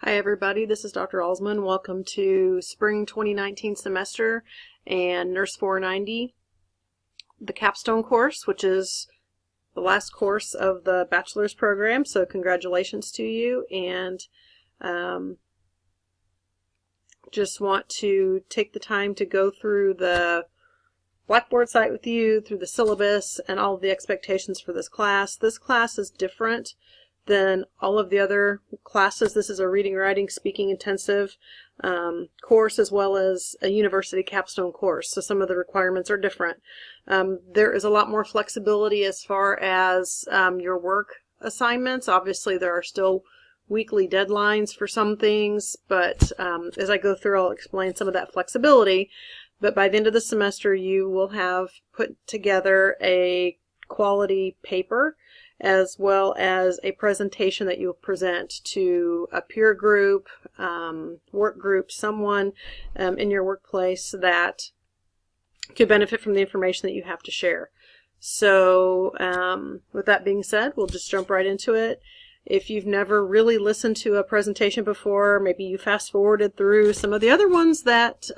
Hi everybody, this is Dr. Alsman. Welcome to Spring 2019 semester and Nurse 490, the Capstone course, which is the last course of the bachelor's program, so congratulations to you. And just want to take the time to go through the Blackboard site with you, through the syllabus and all of the expectations for this class. This class is different than all of the other classes. This is a reading, writing, speaking intensive course, as well as a university capstone course. So some of the requirements are different. There is a lot more flexibility as far as your work assignments. Obviously, there are still weekly deadlines for some things, but as I go through, I'll explain some of that flexibility. But by the end of the semester, you will have put together a quality paper as well as a presentation that you'll present to a peer group, work group, someone in your workplace that could benefit from the information that you have to share. So with that being said, we'll just jump right into it. If you've never really listened to a presentation before, maybe you fast forwarded through some of the other ones that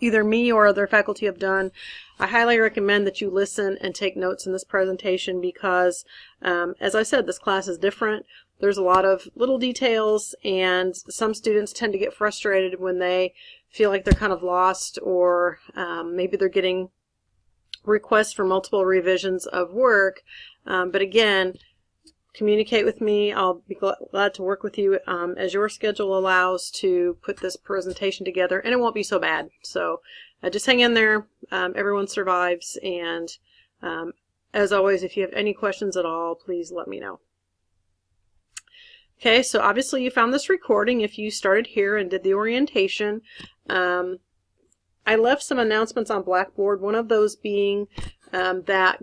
either me or other faculty have done, I highly recommend that you listen and take notes in this presentation because, as I said, this class is different. There's a lot of little details, and some students tend to get frustrated when they feel like they're kind of lost, or maybe they're getting requests for multiple revisions of work. But again, communicate with me. I'll be glad to work with you as your schedule allows to put this presentation together, and it won't be so bad. So just hang in there. Everyone survives, and as always, if you have any questions at all, please let me know. Okay, so obviously you found this recording if you started here and did the orientation. I left some announcements on Blackboard, one of those being that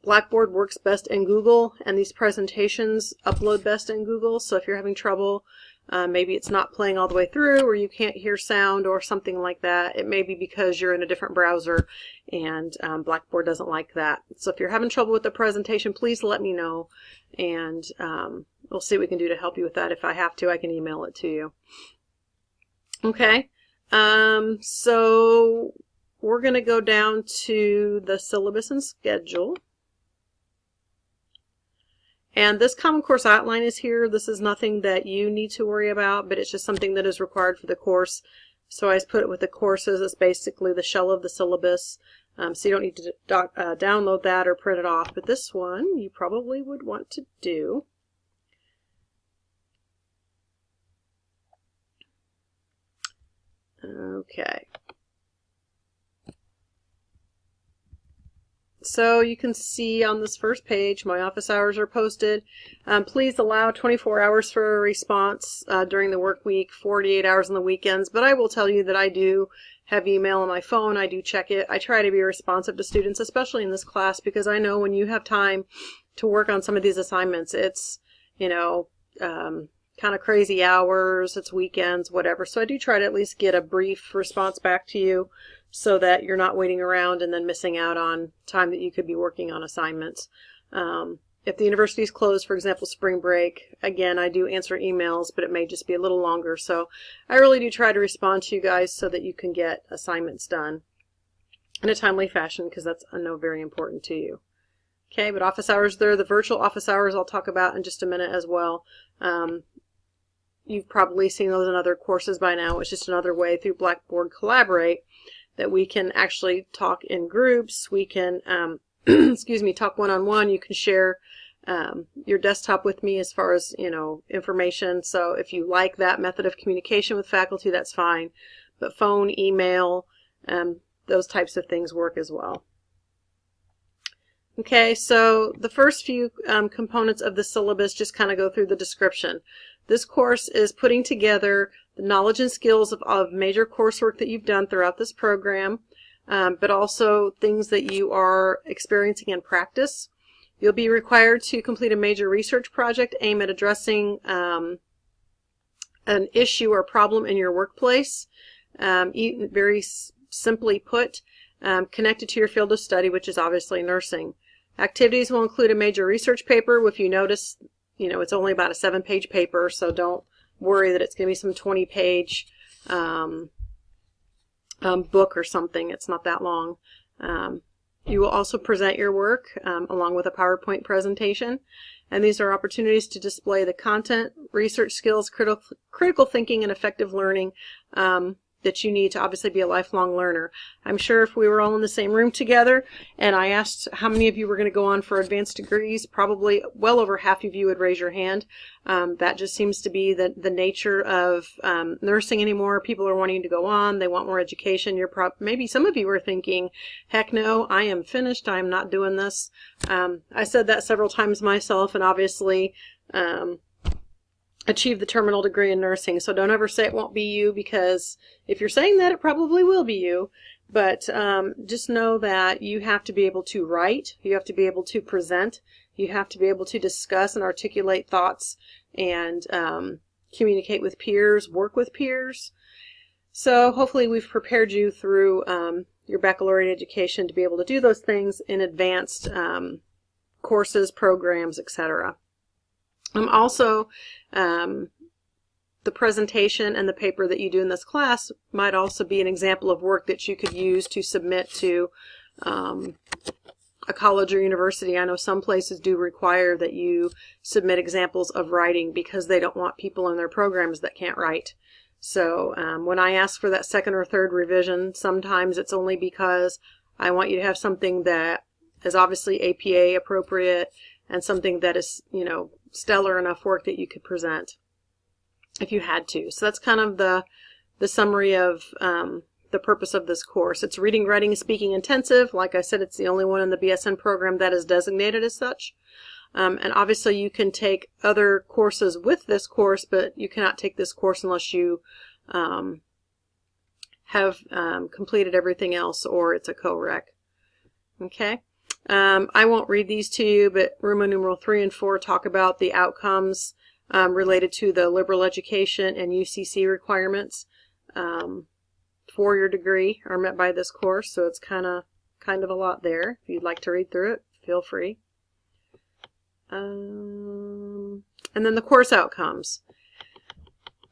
Blackboard works best in Google, and these presentations upload best in Google. So if you're having trouble, maybe it's not playing all the way through, or you can't hear sound or something like that, it may be because you're in a different browser and Blackboard doesn't like that. So if you're having trouble with the presentation, please let me know, and we'll see what we can do to help you with that. If I have to, I can email it to you. Okay, so we're going to go down to the syllabus and schedule. And this Common Course outline is here. This is nothing that you need to worry about, but it's just something that is required for the course. So I just put it with the courses. It's basically the shell of the syllabus. So you don't need to download that or print it off. But this one you probably would want to do. Okay. So you can see on this first page, my office hours are posted. Please allow 24 hours for a response during the work week, 48 hours on the weekends. But I will tell you that I do have email on my phone. I do check it. I try to be responsive to students, especially in this class, because I know when you have time to work on some of these assignments, it's, you know, kind of crazy hours, it's weekends, whatever. So I do try to at least get a brief response back to you, so that you're not waiting around and then missing out on time that you could be working on assignments. If the university is closed, for example, spring break, again, I do answer emails, but it may just be a little longer. So I really do try to respond to you guys so that you can get assignments done in a timely fashion, because that's, I know, very important to you. Okay, but office hours there, the virtual office hours I'll talk about in just a minute as well. You've probably seen those in other courses by now. It's just another way through Blackboard Collaborate that we can actually talk in groups. We can, excuse me, talk one-on-one. You can share your desktop with me as far as, you know, information. So if you like that method of communication with faculty, that's fine. But phone, email, those types of things work as well. Okay, so the first few components of the syllabus just kind of go through the description. This course is putting together the knowledge and skills of major coursework that you've done throughout this program, but also things that you are experiencing in practice. You'll be required to complete a major research project aimed at addressing an issue or problem in your workplace, very simply put, connected to your field of study, which is obviously nursing. Activities will include a major research paper. If you notice, you know, it's only about a 7-page paper, so don't worry that it's going to be some 20-page book or something. It's not that long. You will also present your work along with a PowerPoint presentation. And these are opportunities to display the content, research skills, critical thinking, and effective learning that you need to obviously be a lifelong learner. I'm sure if we were all in the same room together and I asked how many of you were going to go on for advanced degrees, probably well over half of you would raise your hand. That just seems to be the nature of nursing anymore. People are wanting to go on. They want more education. Maybe some of you are thinking, heck no, I am finished. I am not doing this. I said that several times myself, and obviously achieve the terminal degree in nursing. So don't ever say it won't be you, because if you're saying that, it probably will be you. But just know that you have to be able to write, you have to be able to present, you have to be able to discuss and articulate thoughts and communicate with peers, work with peers. So hopefully we've prepared you through your baccalaureate education to be able to do those things in advanced courses, programs, etc. Also, the presentation and the paper that you do in this class might also be an example of work that you could use to submit to a college or university. I know some places do require that you submit examples of writing because they don't want people in their programs that can't write. So when I ask for that second or third revision, sometimes it's only because I want you to have something that is obviously APA appropriate and something that is, you know, stellar enough work that you could present if you had to. So that's kind of the summary of the purpose of this course. It's reading, writing, and speaking intensive. Like I said, it's the only one in the BSN program that is designated as such. And obviously you can take other courses with this course, but you cannot take this course unless you have completed everything else or it's a co-req. Okay. I won't read these to you, but Roman numeral 3 and 4 talk about the outcomes related to the liberal education and UCC requirements for your degree are met by this course. So it's kind of a lot there. If you'd like to read through it, feel free. And then the course outcomes.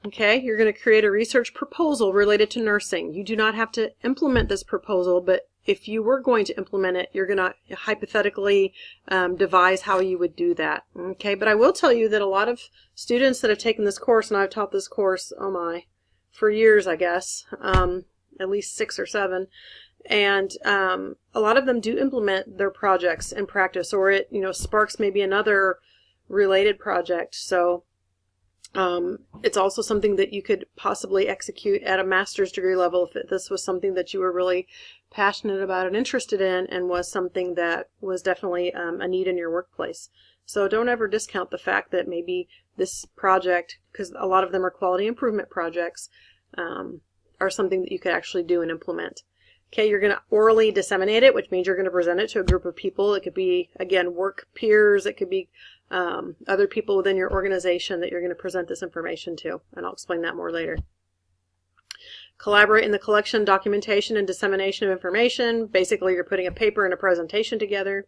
Okay, you're going to create a research proposal related to nursing. You do not have to implement this proposal, but if you were going to implement it, you're going to hypothetically devise how you would do that. Okay, but I will tell you that a lot of students that have taken this course, and I've taught this course, oh my, for years, I guess, at least 6 or 7, and a lot of them do implement their projects in practice, or it, you know, sparks maybe another related project. So it's also something that you could possibly execute at a master's degree level if this was something that you were really passionate about and interested in, and was something that was definitely a need in your workplace. So don't ever discount the fact that maybe this project, because a lot of them are quality improvement projects, are something that you could actually do and implement. Okay, you're going to orally disseminate it, which means you're going to present it to a group of people. It could be, again, work peers. It could be other people within your organization that you're going to present this information to, and I'll explain that more later. Collaborate in the collection, documentation, and dissemination of information. Basically, you're putting a paper and a presentation together.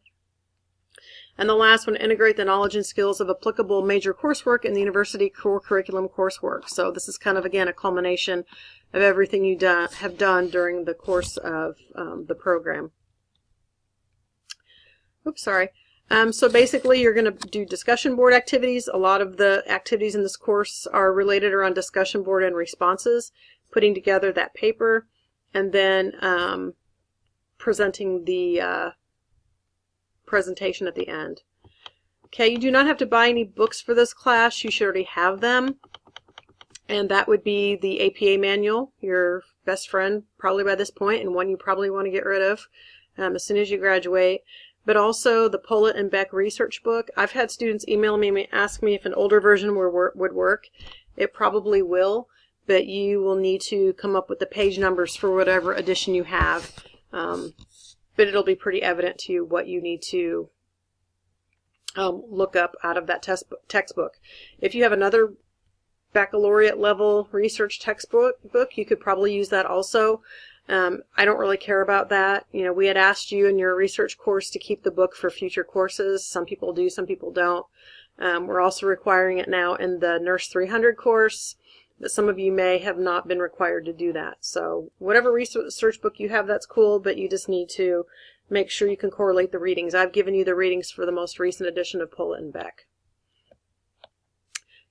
And the last one, integrate the knowledge and skills of applicable major coursework in the university core curriculum coursework. So this is kind of, again, a culmination of everything you have done during the course of the program. Oops, sorry. So basically, you're going to do discussion board activities. A lot of the activities in this course are related around discussion board and responses, putting together that paper, and then presenting the presentation at the end. Okay, you do not have to buy any books for this class. You should already have them. And that would be the APA manual, your best friend probably by this point, and one you probably want to get rid of as soon as you graduate. But also the Pollitt and Beck research book. I've had students email me and ask me if an older version would work. It probably will, but you will need to come up with the page numbers for whatever edition you have. But it'll be pretty evident to you what you need to look up out of that textbook. If you have another baccalaureate level research textbook, you could probably use that also. I don't really care about that. You know, we had asked you in your research course to keep the book for future courses. Some people do, some people don't. We're also requiring it now in the Nurse 300 course, but some of you may have not been required to do that. So whatever research book you have, that's cool, but you just need to make sure you can correlate the readings. I've given you the readings for the most recent edition of Pullett and Beck.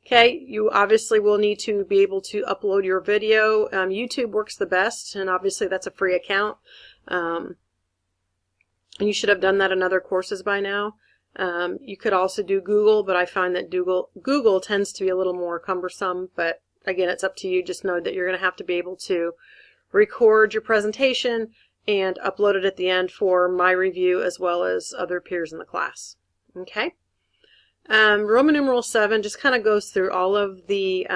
Okay, you obviously will need to be able to upload your video. YouTube works the best, and obviously that's a free account. And you should have done that in other courses by now. You could also do Google, but I find that Google tends to be a little more cumbersome, but again, it's up to you. Just know that you're going to have to be able to record your presentation and upload it at the end for my review as well as other peers in the class. Okay? Roman numeral 7 just kind of goes through all of the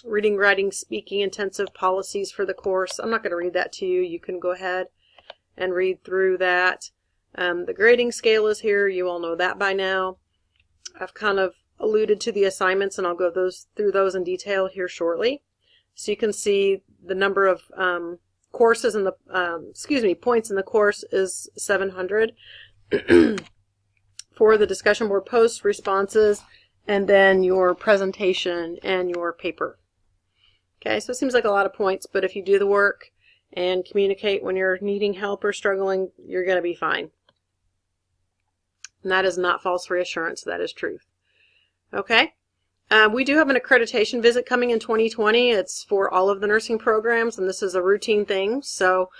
reading, writing, speaking intensive policies for the course. I'm not going to read that to you. You can go ahead and read through that. The grading scale is here. You all know that by now. I've kind of alluded to the assignments, and I'll go through those in detail here shortly. So you can see the number of courses in the points in the course is 700. For the discussion board posts, responses, and then your presentation and your paper. Okay, so it seems like a lot of points, but if you do the work and communicate when you're needing help or struggling, you're going to be fine. And that is not false reassurance, that is truth. Okay, we do have an accreditation visit coming in 2020. It's for all of the nursing programs, and this is a routine thing. So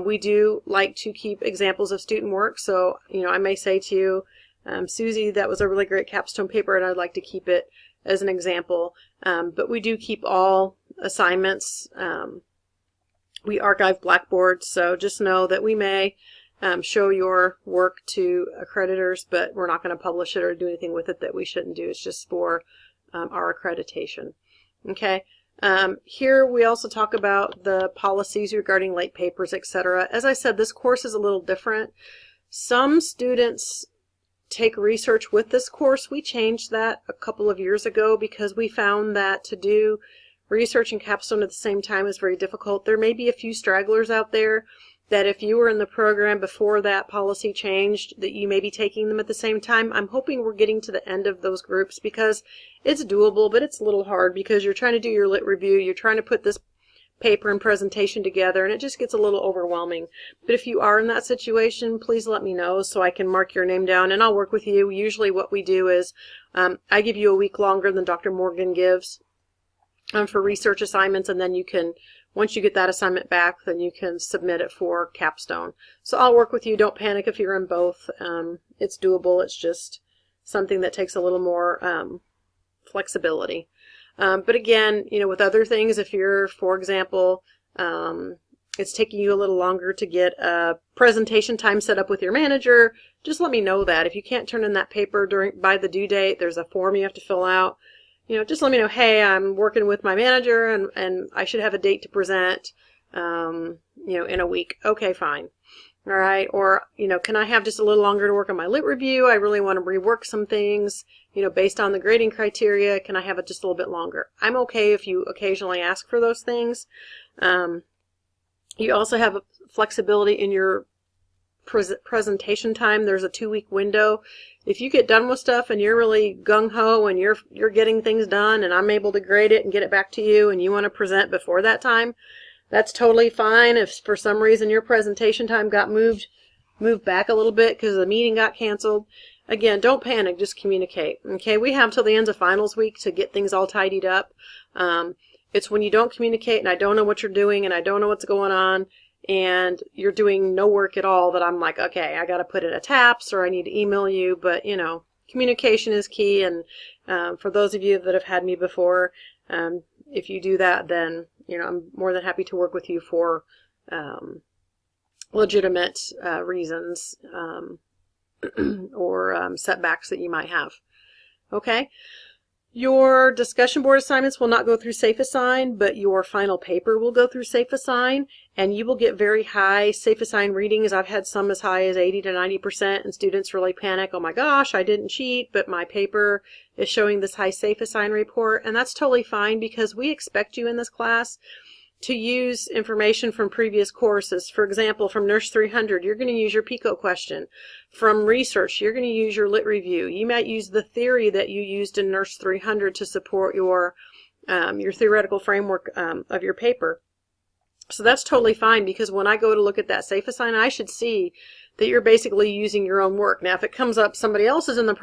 we do like to keep examples of student work. So, I may say to you, Susie, that was a really great capstone paper, and I'd like to keep it as an example. But we do keep all assignments. We archive Blackboard, so just know that we may show your work to accreditors, but we're not going to publish it or do anything with it that we shouldn't do. It's just for our accreditation. Okay. Here we also talk about the policies regarding late papers, etc. As I said, this course is a little different. Some students take research with this course. We changed that a couple of years ago because we found that to do research and capstone at the same time is very difficult. There may be a few stragglers out there that if you were in the program before that policy changed, that you may be taking them at the same time. I'm hoping we're getting to the end of those groups because it's doable, but it's a little hard because you're trying to do your lit review, you're trying to put this paper and presentation together, and it just gets a little overwhelming. But if you are in that situation, please let me know so I can mark your name down and I'll work with you. Usually what we do is I give you a week longer than Dr. Morgan gives for research assignments, and then you can, once you get that assignment back, then you can submit it for capstone. So I'll work with you. Don't panic if you're in both. It's doable. It's just something that takes a little more flexibility. But again, with other things, if you're, for example, it's taking you a little longer to get a presentation time set up with your manager, just let me know that. If you can't turn in that paper by the due date, there's a form you have to fill out. Just let me know, hey, I'm working with my manager and I should have a date to present, in a week. Okay, fine. All right. Or, can I have just a little longer to work on my lit review? I really want to rework some things, based on the grading criteria. Can I have it just a little bit longer? I'm okay if you occasionally ask for those things. You also have flexibility in your presentation time. There's a 2-week window. If you get done with stuff and you're really gung-ho and you're getting things done and I'm able to grade it and get it back to you and you want to present before that time, that's totally fine. If for some reason your presentation time got moved back a little bit because the meeting got canceled, again, don't panic, just communicate. Okay, we have till the end of finals week to get things all tidied up. It's when you don't communicate and I don't know what you're doing and I don't know what's going on and you're doing no work at all that I'm like, okay, I got to put in a TAPS or I need to email you. But, communication is key. And for those of you that have had me before, if you do that, then, I'm more than happy to work with you for legitimate reasons or setbacks that you might have. Okay. Your discussion board assignments will not go through Safe Assign, but your final paper will go through Safe Assign, and you will get very high Safe Assign readings. I've had some as high as 80 to 90%, and students really panic. Oh my gosh, I didn't cheat, but my paper is showing this high Safe Assign report, and that's totally fine because we expect you in this class to use information from previous courses. For example, from Nurse 300, you're going to use your PICO question. From research, you're going to use your lit review. You might use the theory that you used in Nurse 300 to support your theoretical framework of your paper. So that's totally fine, because when I go to look at that safe assign, I should see that you're basically using your own work. Now, if it comes up somebody else's in the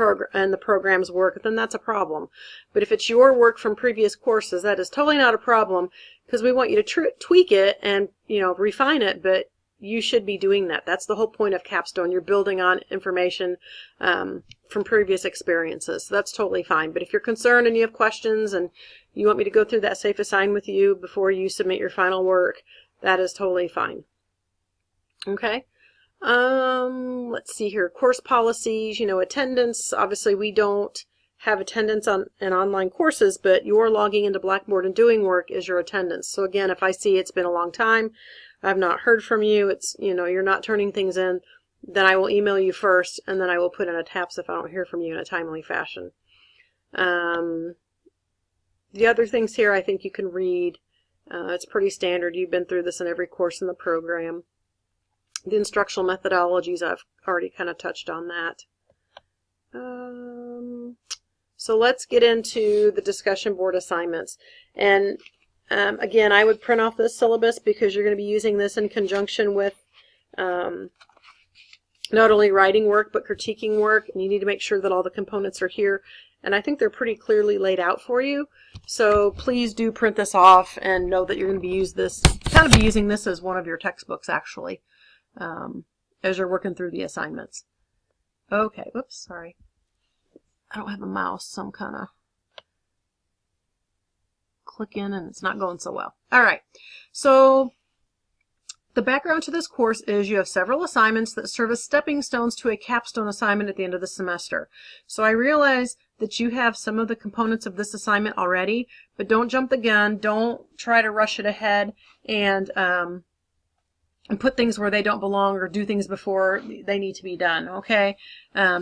program's work, then that's a problem. But if it's your work from previous courses, that is totally not a problem, because we want you to tweak it and refine it. But you should be doing that. That's the whole point of Capstone. You're building on information from previous experiences. So that's totally fine. But if you're concerned and you have questions and you want me to go through that safe assign with you before you submit your final work, that is totally fine. Okay. Let's see here. Course policies, attendance. Obviously, we don't have attendance in online courses, but your logging into Blackboard and doing work is your attendance. So again, if I see it's been a long time, I've not heard from you, it's, you're not turning things in, then I will email you first, and then I will put in a TAPS if I don't hear from you in a timely fashion. The other things here I think you can read. It's pretty standard. You've been through this in every course in the program. The instructional methodologies, I've already kind of touched on that. So let's get into the discussion board assignments. And again, I would print off this syllabus, because you're going to be using this in conjunction with not only writing work but critiquing work, and you need to make sure that all the components are here. And I think they're pretty clearly laid out for you. So please do print this off and know that you're going to be using this as one of your textbooks, actually, as you're working through the assignments. Okay, whoops, sorry. I don't have a mouse, so I'm kind of clicking and it's not going so well. All right, so the background to this course is you have several assignments that serve as stepping stones to a capstone assignment at the end of the semester. So I realize that you have some of the components of this assignment already, but don't jump the gun. Don't try to rush it ahead and put things where they don't belong or do things before they need to be done, okay?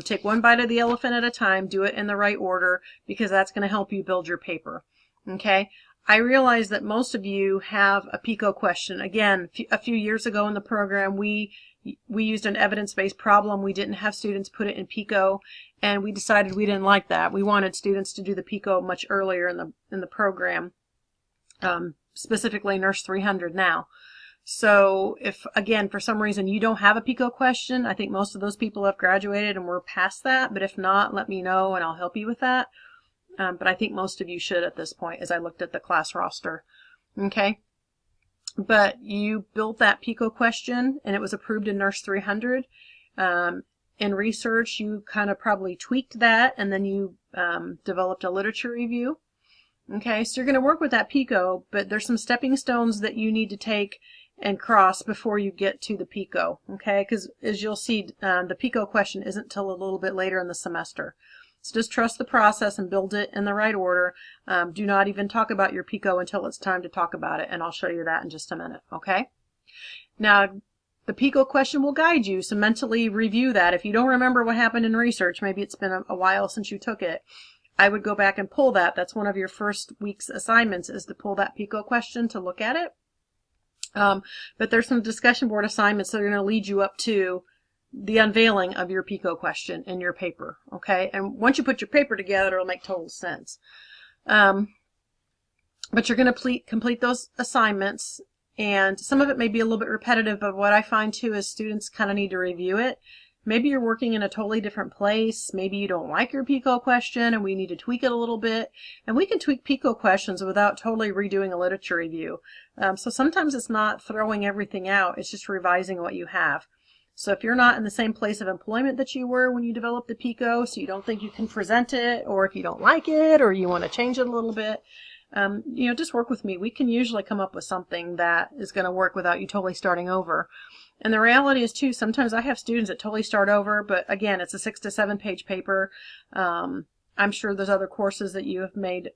Take one bite of the elephant at a time. Do it in the right order, because that's going to help you build your paper, okay? I realize that most of you have a PICO question. Again, a few years ago in the program, we used an evidence-based problem. We didn't have students put it in PICO, and we decided we didn't like that. We wanted students to do the PICO much earlier in the program, specifically Nurse 300 now. So if, again, for some reason you don't have a PICO question, I think most of those people have graduated and we're past that. But if not, let me know and I'll help you with that. But I think most of you should at this point, as I looked at the class roster. Okay. But you built that PICO question and it was approved in Nurse 300. In research, you kind of probably tweaked that, and then you developed a literature review. Okay, so you're going to work with that PICO, but there's some stepping stones that you need to take and cross before you get to the PICO. Okay, because as you'll see, the PICO question isn't until a little bit later in the semester. So just trust the process and build it in the right order. Do not even talk about your PICO until it's time to talk about it, and I'll show you that in just a minute. Okay, now the PICO question will guide you, so mentally review that. If you don't remember what happened in research, maybe it's been a while since you took it, I would go back and pull that. That's one of your first week's assignments, is to pull that PICO question to look at it. But there's some discussion board assignments that are going to lead you up to the unveiling of your PICO question in your paper. Okay, and once you put your paper together, it'll make total sense. But you're going to complete those assignments, and some of it may be a little bit repetitive, but what I find too is students kind of need to review it. Maybe you're working in a totally different place. Maybe you don't like your PICO question and we need to tweak it a little bit. And we can tweak PICO questions without totally redoing a literature review. So sometimes it's not throwing everything out, it's just revising what you have. So if you're not in the same place of employment that you were when you developed the PICO, so you don't think you can present it, or if you don't like it, or you want to change it a little bit, just work with me. We can usually come up with something that is going to work without you totally starting over. And the reality is too, sometimes I have students that totally start over, but again, it's a 6 to 7 page paper. I'm sure there's other courses that you have made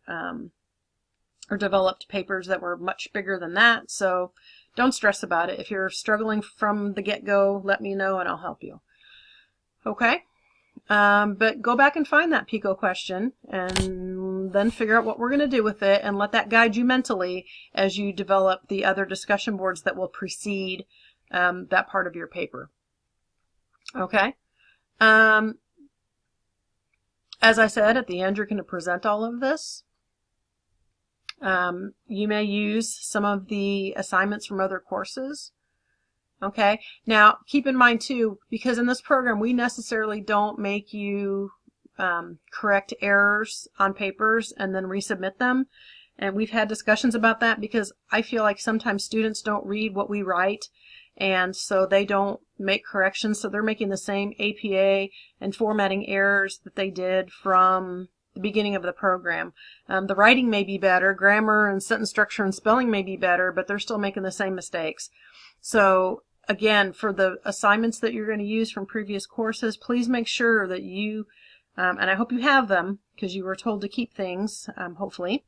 or developed papers that were much bigger than that. So don't stress about it. If you're struggling from the get-go, let me know and I'll help you. Okay? But go back and find that PICO question and then figure out what we're going to do with it and let that guide you mentally as you develop the other discussion boards that will precede that part of your paper. Okay. As I said, at the end, you're going to present all of this. You may use some of the assignments from other courses. Okay. Now, keep in mind, too, because in this program, we necessarily don't make you correct errors on papers and then resubmit them. And we've had discussions about that because I feel like sometimes students don't read what we write, and so they don't make corrections. So they're making the same APA and formatting errors that they did from the beginning of the program. The writing may be better, grammar and sentence structure and spelling may be better, but they're still making the same mistakes. So again, for the assignments that you're going to use from previous courses, please make sure that you, and I hope you have them because you were told to keep things, hopefully.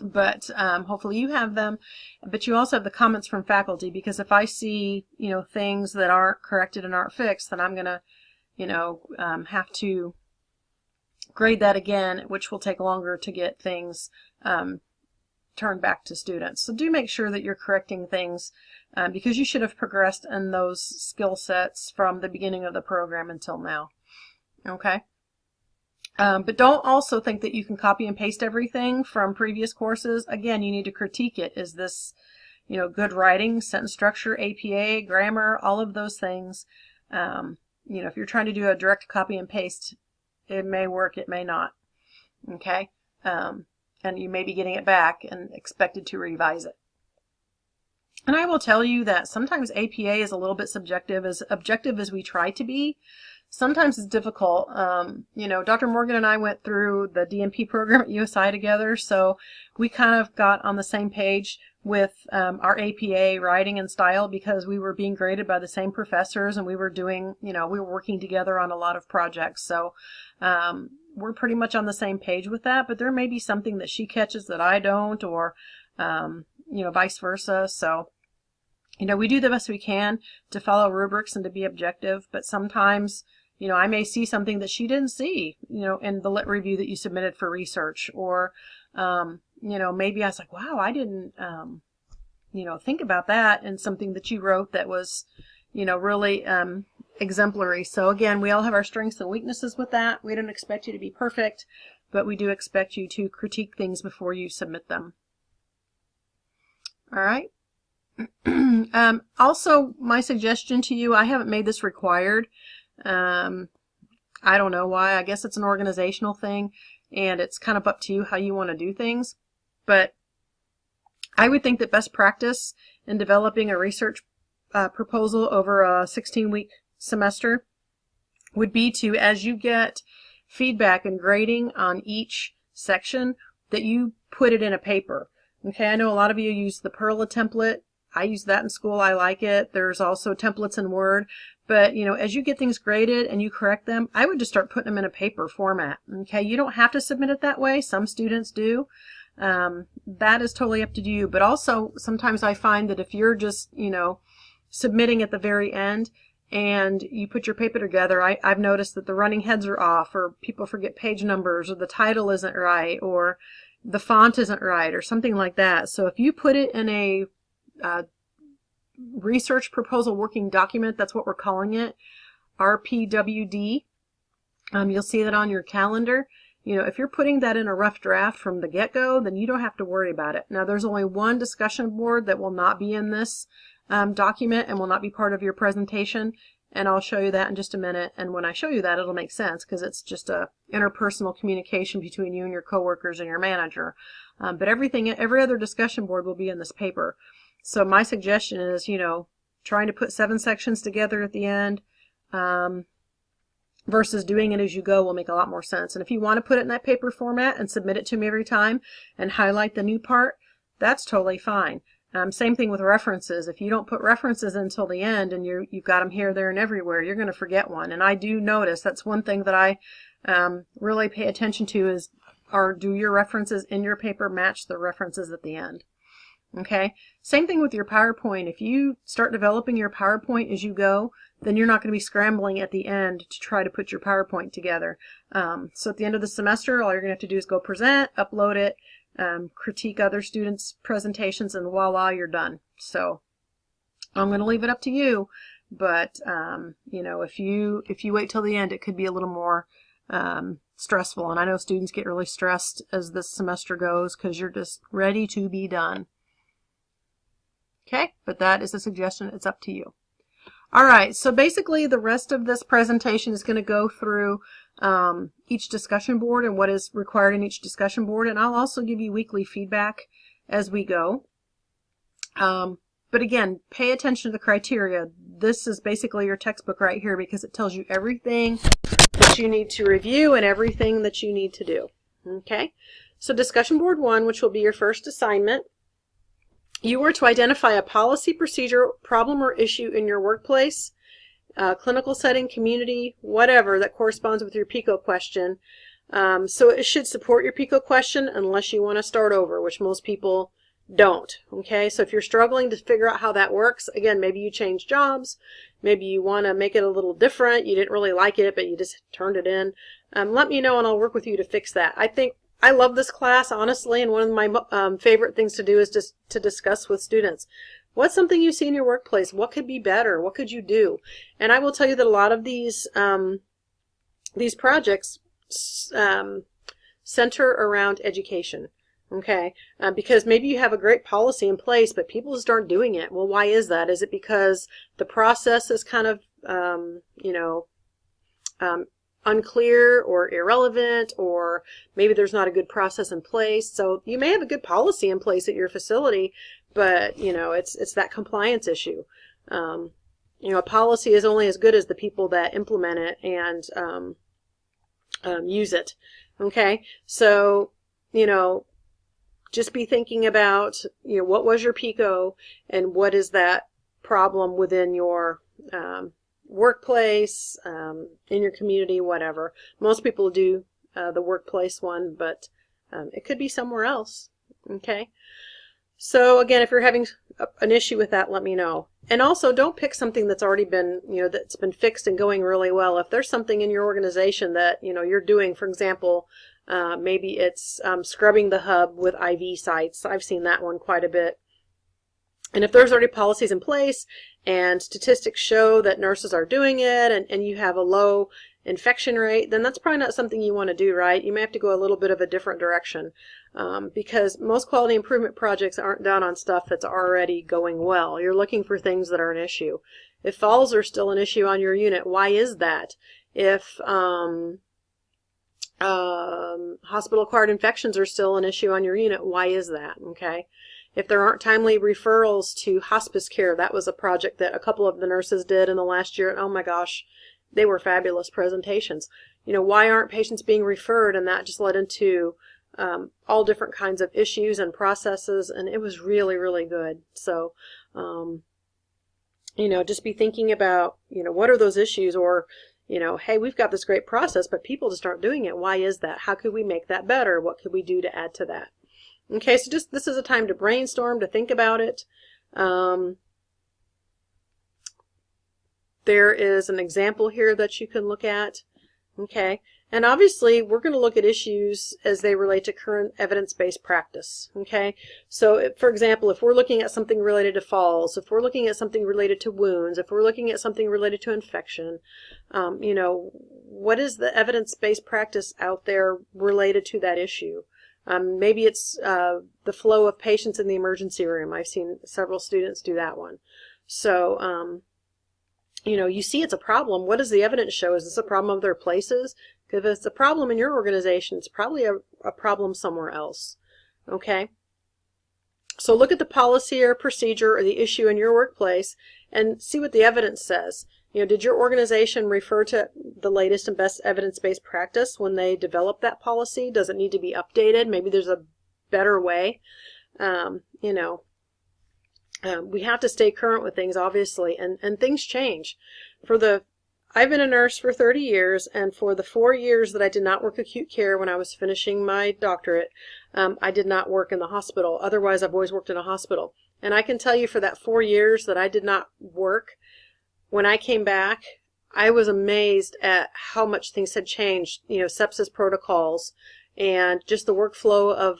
But hopefully you have them, but you also have the comments from faculty, because if I see, things that aren't corrected and aren't fixed, then I'm going to, have to grade that again, which will take longer to get things turned back to students. So do make sure that you're correcting things because you should have progressed in those skill sets from the beginning of the program until now. Okay? But don't also think that you can copy and paste everything from previous courses. Again, you need to critique it. Is this, good writing, sentence structure, APA, grammar, all of those things. If you're trying to do a direct copy and paste, it may work, it may not. Okay? And you may be getting it back and expected to revise it. And I will tell you that sometimes APA is a little bit subjective, as objective as we try to be. Sometimes it's difficult. Dr. Morgan and I went through the DMP program at USI together, so we kind of got on the same page with our APA writing and style because we were being graded by the same professors, and we were doing, we were working together on a lot of projects. So we're pretty much on the same page with that, but there may be something that she catches that I don't, or, vice versa. So, we do the best we can to follow rubrics and to be objective, but sometimes, I may see something that she didn't see, in the lit review that you submitted for research, or, maybe I was like, wow, I didn't, think about that in something that you wrote that was, really exemplary. So again, we all have our strengths and weaknesses with that. We don't expect you to be perfect, but we do expect you to critique things before you submit them. All right. Also, my suggestion to you, I haven't made this required. I don't know why. I guess it's an organizational thing, and it's kind of up to you how you want to do things. But I would think that best practice in developing a research proposal over a 16-week semester would be to, as you get feedback and grading on each section, that you put it in a paper. Okay, I know a lot of you use the Perla template. I use that in school. I like it. There's also templates in Word. But, as you get things graded and you correct them, I would just start putting them in a paper format. Okay, you don't have to submit it that way. Some students do. That is totally up to you. But also, sometimes I find that if you're just, submitting at the very end and you put your paper together, I've noticed that the running heads are off, or people forget page numbers, or the title isn't right, or the font isn't right, or something like that. So if you put it in a research proposal working document, that's what we're calling it, RPWD. You'll see that on your calendar. If you're putting that in a rough draft from the get-go, then you don't have to worry about it. Now, there's only one discussion board that will not be in this document and will not be part of your presentation, and I'll show you that in just a minute. And when I show you that, it'll make sense because it's just a interpersonal communication between you and your coworkers and your manager. But every other discussion board will be in this paper. So my suggestion is, trying to put 7 sections together at the end versus doing it as you go will make a lot more sense. And if you want to put it in that paper format and submit it to me every time and highlight the new part, that's totally fine. Same thing with references. If you don't put references until the end and you've got them here, there, and everywhere, you're going to forget one. And I do notice that's one thing that I really pay attention to is, do your references in your paper match the references at the end? Okay, same thing with your PowerPoint. If you start developing your PowerPoint as you go, then you're not going to be scrambling at the end to try to put your PowerPoint together. So at the end of the semester, all you're going to have to do is go present, upload it, critique other students' presentations, and voila, you're done. So I'm going to leave it up to you, but you know, if you wait till the end, it could be a little more stressful. And I know students get really stressed as this semester goes because you're just ready to be done. Okay, but that is a suggestion. It's up to you. All right, so basically the rest of this presentation is going to go through each discussion board and what is required in each discussion board, and I'll also give you weekly feedback as we go. But again, pay attention to the criteria. This is basically your textbook right here because it tells you everything that you need to review and everything that you need to do. Okay, so discussion board 1, which will be your first assignment. You are to identify a policy, procedure, problem, or issue in your workplace, clinical setting, community, whatever that corresponds with your PICO question. So it should support your PICO question unless you want to start over, which most people don't. Okay, so if you're struggling to figure out how that works, again, maybe you changed jobs, maybe you want to make it a little different, you didn't really like it, but you just turned it in, let me know and I'll work with you to fix that. I love this class, honestly, and one of my favorite things to do is just to discuss with students. What's something you see in your workplace? What could be better? What could you do? And I will tell you that a lot of these projects center around education, okay? Because maybe you have a great policy in place, but people just aren't doing it. Well, why is that? Is it because the process is kind of, unclear or irrelevant, or maybe there's not a good process in place? So you may have a good policy in place at your facility, but it's that compliance issue. A policy is only as good as the people that implement it and use it. Okay, so just be thinking about what was your PICO and what is that problem within your workplace, in your community, whatever. Most people do the workplace one, but it could be somewhere else. Okay, so again, if you're having an issue with that, let me know. And also, don't pick something that's already been that's been fixed and going really well. If there's something in your organization that you're doing, for example, maybe it's scrubbing the hub with IV sites. I've seen that one quite a bit. And if there's already policies in place and statistics show that nurses are doing it and you have a low infection rate, then that's probably not something you want to do, right? You may have to go a little bit of a different direction because most quality improvement projects aren't done on stuff that's already going well. You're looking for things that are an issue. If falls are still an issue on your unit, why is that? If hospital-acquired infections are still an issue on your unit, why is that? Okay. If there aren't timely referrals to hospice care, that was a project that a couple of the nurses did in the last year. And oh my gosh, they were fabulous presentations. Why aren't patients being referred? And that just led into all different kinds of issues and processes, and it was really, really good. So, just be thinking about, what are those issues? Or, hey, we've got this great process, but people just aren't doing it. Why is that? How could we make that better? What could we do to add to that? Okay, so this is a time to brainstorm, to think about it. There is an example here that you can look at. Okay, and obviously we're going to look at issues as they relate to current evidence-based practice. Okay, so for example, if we're looking at something related to falls, if we're looking at something related to wounds, if we're looking at something related to infection, what is the evidence-based practice out there related to that issue? Maybe it's the flow of patients in the emergency room. I've seen several students do that one. So, you see it's a problem. What does the evidence show? Is this a problem of their places? Because if it's a problem in your organization, it's probably a problem somewhere else. Okay? So look at the policy or procedure or the issue in your workplace and see what the evidence says. Did your organization refer to the latest and best evidence-based practice when they developed that policy? Does it need to be updated? Maybe there's a better way. We have to stay current with things, obviously, and things change. I've been a nurse for 30 years, and for the 4 years that I did not work acute care when I was finishing my doctorate, I did not work in the hospital. Otherwise, I've always worked in a hospital. And I can tell you for that 4 years that I did not work, when I came back, I was amazed at how much things had changed, sepsis protocols and just the workflow of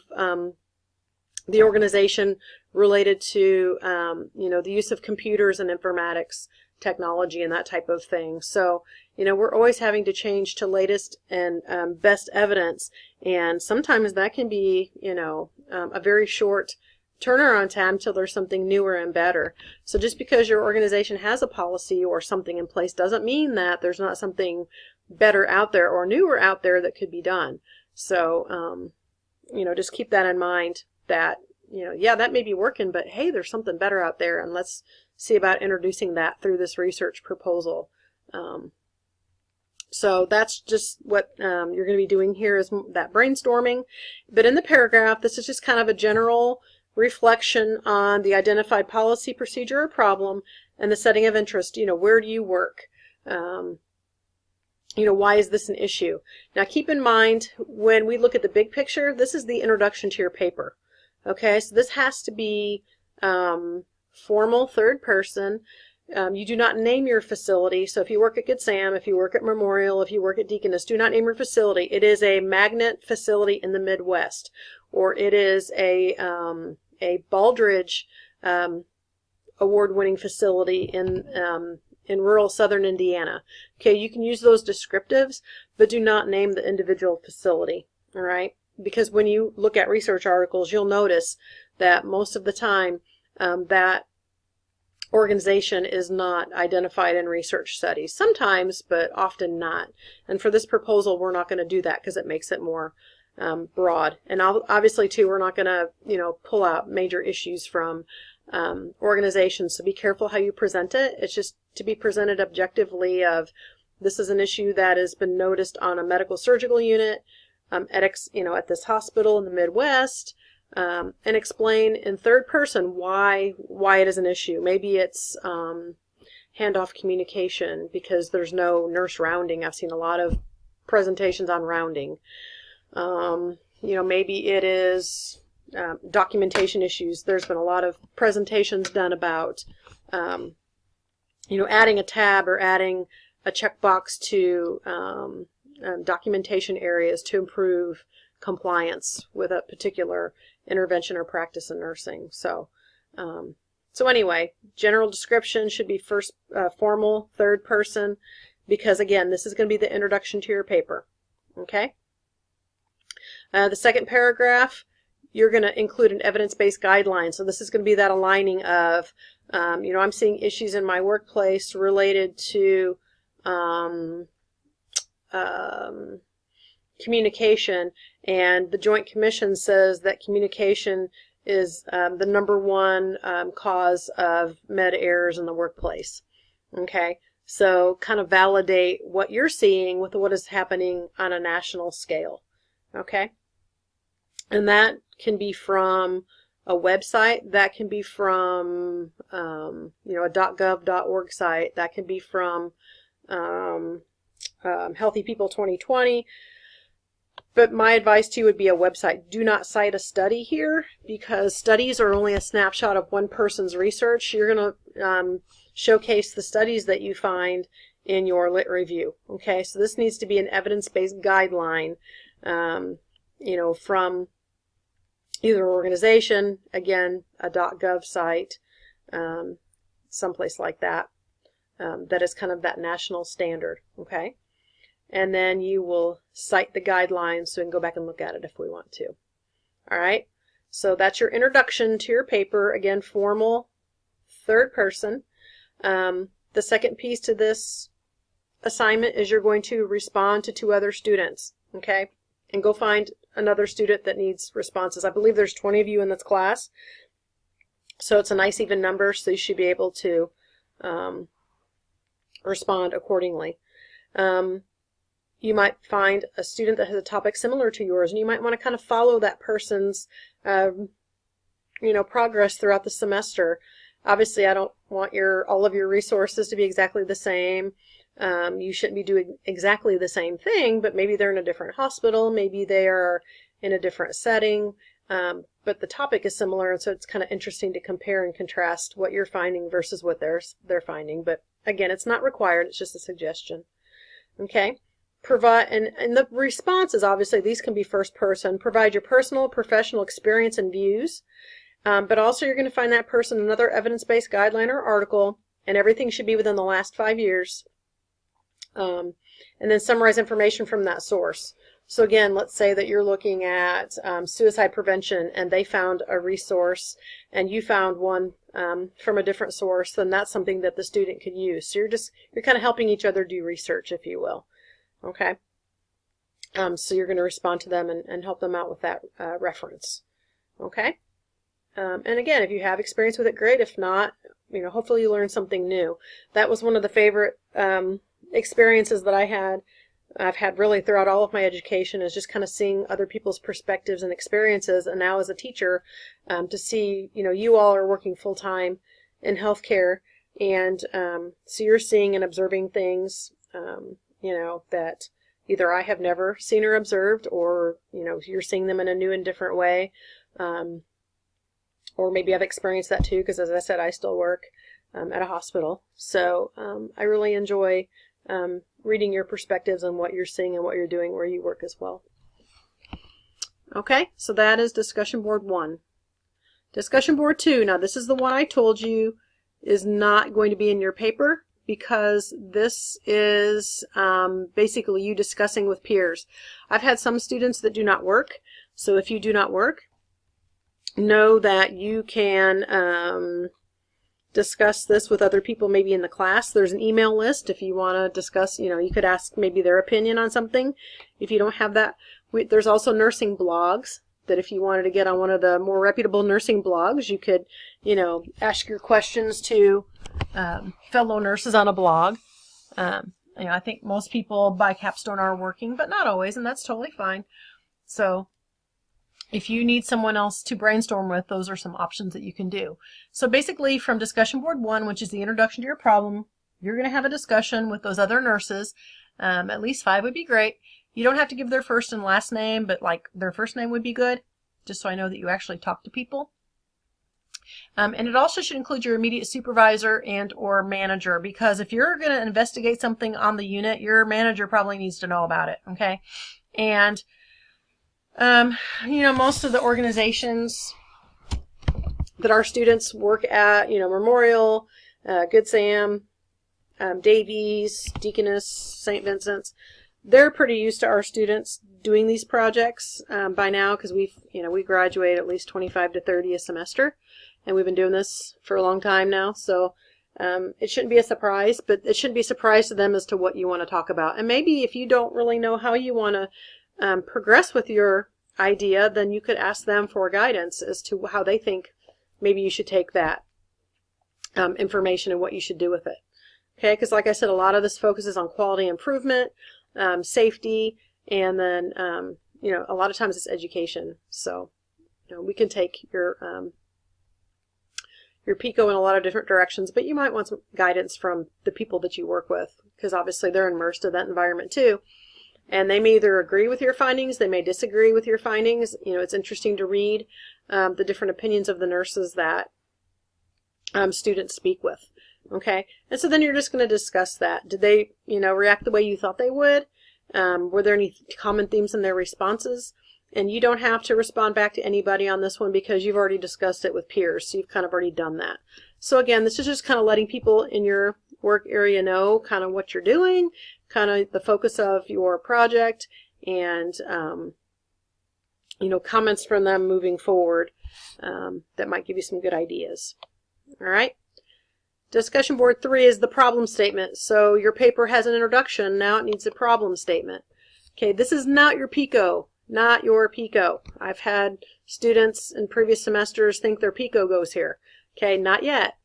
the organization related to, the use of computers and informatics technology and that type of thing. So, we're always having to change to latest and best evidence. And sometimes that can be, a very short turnaround time until there's something newer and better. So just because your organization has a policy or something in place doesn't mean that there's not something better out there or newer out there that could be done. So, just keep that in mind that, yeah, that may be working, but hey, there's something better out there, and let's see about introducing that through this research proposal. So that's just what you're going to be doing here is that brainstorming. But in the paragraph, this is just kind of a general reflection on the identified policy, procedure, or problem and the setting of interest. Where do you work? Why is this an issue? Now keep in mind, when we look at the big picture, this is the introduction to your paper. Okay, so this has to be formal, third person. You do not name your facility. So if you work at Good Sam, if you work at Memorial, if you work at Deaconess, do not name your facility. It is a magnet facility in the Midwest, or it is a Baldrige award-winning facility in rural southern Indiana. Okay, you can use those descriptives, but do not name the individual facility. All right, because when you look at research articles, you'll notice that most of the time that organization is not identified in research studies. Sometimes, but often not. And for this proposal, we're not going to do that because it makes it more broad. And obviously, too, we're not going to, pull out major issues from organizations. So be careful how you present it. It's just to be presented objectively of this is an issue that has been noticed on a medical surgical unit at this hospital in the Midwest. And explain in third person why it is an issue. Maybe it's handoff communication because there's no nurse rounding. I've seen a lot of presentations on rounding. Maybe it is documentation issues. There's been a lot of presentations done about, adding a tab or adding a checkbox to documentation areas to improve compliance with a particular intervention or practice in nursing. So anyway, general description should be first formal, third person, because again, this is going to be the introduction to your paper. Okay. The second paragraph, you're going to include an evidence-based guideline. So this is going to be that aligning of, I'm seeing issues in my workplace related to communication, and the Joint Commission says that communication is the #1 cause of med errors in the workplace. Okay, so kind of validate what you're seeing with what is happening on a national scale. Okay, and that can be from a website, that can be from a .gov.org site, that can be from Healthy People 2020. But my advice to you would be a website. Do not cite a study here, because studies are only a snapshot of one person's research. You're going to showcase the studies that you find in your lit review. Okay, so this needs to be an evidence-based guideline, from either organization, again, a .gov site, someplace like that, that is kind of that national standard. Okay. And then you will cite the guidelines so we can go back and look at it if we want to. All right, so that's your introduction to your paper. Again, formal, third person. The second piece to this assignment is you're going to respond to 2 other students, okay? And go find another student that needs responses. I believe there's 20 of you in this class, so it's a nice even number, so you should be able to respond accordingly. You might find a student that has a topic similar to yours, and you might want to kind of follow that person's, progress throughout the semester. Obviously, I don't want all of your resources to be exactly the same. You shouldn't be doing exactly the same thing, but maybe they're in a different hospital, maybe they are in a different setting, but the topic is similar, and so it's kind of interesting to compare and contrast what you're finding versus what they're finding. But again, it's not required, it's just a suggestion. Okay? Provide, and the responses, obviously, these can be first person. Provide your personal, professional experience and views, but also you're going to find that person another evidence-based guideline or article, and everything should be within the last 5 years. And then summarize information from that source. So again, let's say that you're looking at suicide prevention, and they found a resource, and you found one from a different source, then that's something that the student could use. So you're kind of helping each other do research, if you will. Okay. So you're going to respond to them and help them out with that reference. Okay. And again, if you have experience with it, great. If not, hopefully you learned something new. That was one of the favorite experiences that I've had really throughout all of my education, is just kind of seeing other people's perspectives and experiences. And now as a teacher, to see, you all are working full time in healthcare, and so you're seeing and observing things, that either I have never seen or observed, or, you're seeing them in a new and different way. Or maybe I've experienced that too, because as I said, I still work at a hospital. So I really enjoy reading your perspectives on what you're seeing and what you're doing where you work as well. Okay, so that is discussion board 1. Discussion board 2, now this is the one I told you is not going to be in your paper, because this is basically you discussing with peers. I've had some students that do not work, so if you do not work, know that you can discuss this with other people maybe in the class. There's an email list if you want to discuss, you could ask maybe their opinion on something. If you don't have that, there's also nursing blogs that if you wanted to get on one of the more reputable nursing blogs, you could, ask your questions to fellow nurses on a blog. I think most people by Capstone are working, but not always, and that's totally fine. So if you need someone else to brainstorm with, those are some options that you can do. So basically from discussion board 1, which is the introduction to your problem, you're going to have a discussion with those other nurses. At least 5 would be great. You don't have to give their first and last name, but like their first name would be good, just so I know that you actually talk to people. And it also should include your immediate supervisor and or manager, because if you're going to investigate something on the unit, your manager probably needs to know about it. Okay. And most of the organizations that our students work at, Memorial, Good Sam, Davies, Deaconess, St. Vincent's, they're pretty used to our students doing these projects by now, because we graduate at least 25 to 30 a semester, and we've been doing this for a long time now. So it shouldn't be a surprise, but it shouldn't be a surprise to them as to what you want to talk about. And maybe if you don't really know how you want to progress with your idea, then you could ask them for guidance as to how they think maybe you should take that information and what you should do with it. Okay, because like I said, a lot of this focuses on quality improvement, safety, and then a lot of times it's education. So we can take your PICO in a lot of different directions, but you might want some guidance from the people that you work with, because obviously they're immersed in that environment too. And they may either agree with your findings, they may disagree with your findings. It's interesting to read the different opinions of the nurses that students speak with. Okay, and so then you're just going to discuss that. Did they, react the way you thought they would? Were there any common themes in their responses? And you don't have to respond back to anybody on this one, because you've already discussed it with peers, so you've kind of already done that. So again, this is just kind of letting people in your work area know kind of what you're doing, kind of the focus of your project, and comments from them moving forward that might give you some good ideas. All right. Discussion board 3 is the problem statement. So your paper has an introduction. Now it needs a problem statement. Okay, this is not your PICO. Not your PICO. I've had students in previous semesters think their PICO goes here. Okay, not yet.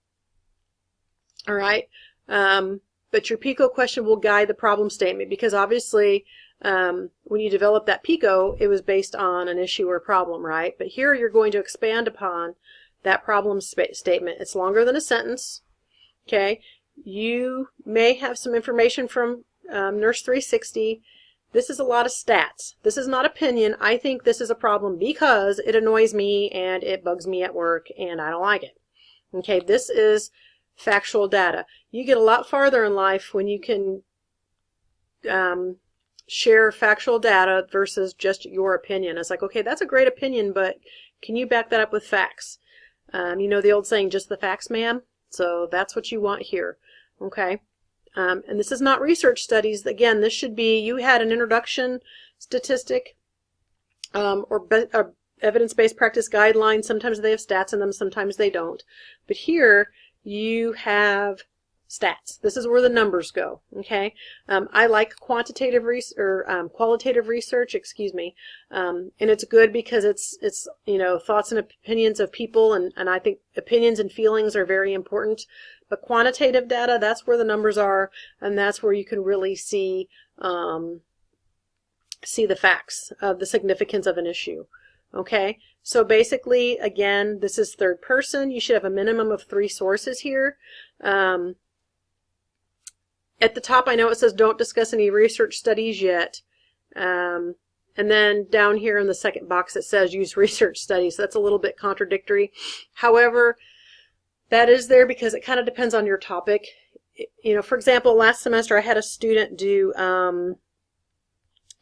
All right. But your PICO question will guide the problem statement, because obviously when you develop that PICO, it was based on an issue or problem, right? But here you're going to expand upon that problem statement. It's longer than a sentence. Okay. You may have some information from Nurse 360 This is a lot of stats. This is not opinion. I think this is a problem because it annoys me and it bugs me at work and I don't like it. Okay, this is factual data. You get a lot farther in life when you can share factual data versus just your opinion. It's like, okay, that's a great opinion, but can you back that up with facts? You know the old saying, just the facts, ma'am? So that's what you want here. Okay. And this is not research studies. Again, this should be, you had an introduction statistic or evidence-based practice guidelines. Sometimes they have stats in them, sometimes they don't. But here you have stats. This is where the numbers go. Okay. I like qualitative research, excuse me. And it's good because it's you know, thoughts and opinions of people, and I think opinions and feelings are very important. But quantitative data, that's where the numbers are, and that's where you can really see the facts of the significance of an issue. Okay, so basically, again, this is third person. You should have a minimum of 3 sources here. At the top, I know it says don't discuss any research studies yet. And then down here in the second box, it says use research studies. That's a little bit contradictory. However, that is there because it kind of depends on your topic. You know, for example, last semester I had a student do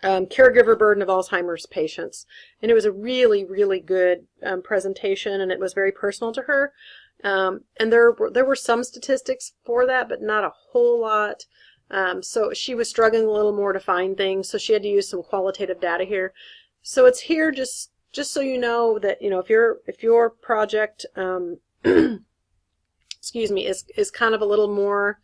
caregiver burden of Alzheimer's patients. And it was a really, really good presentation, and it was very personal to her. And there were some statistics for that, but not a whole lot. So she was struggling a little more to find things, so she had to use some qualitative data here. So it's here just so you know that, you know, if your project excuse me, is kind of a little more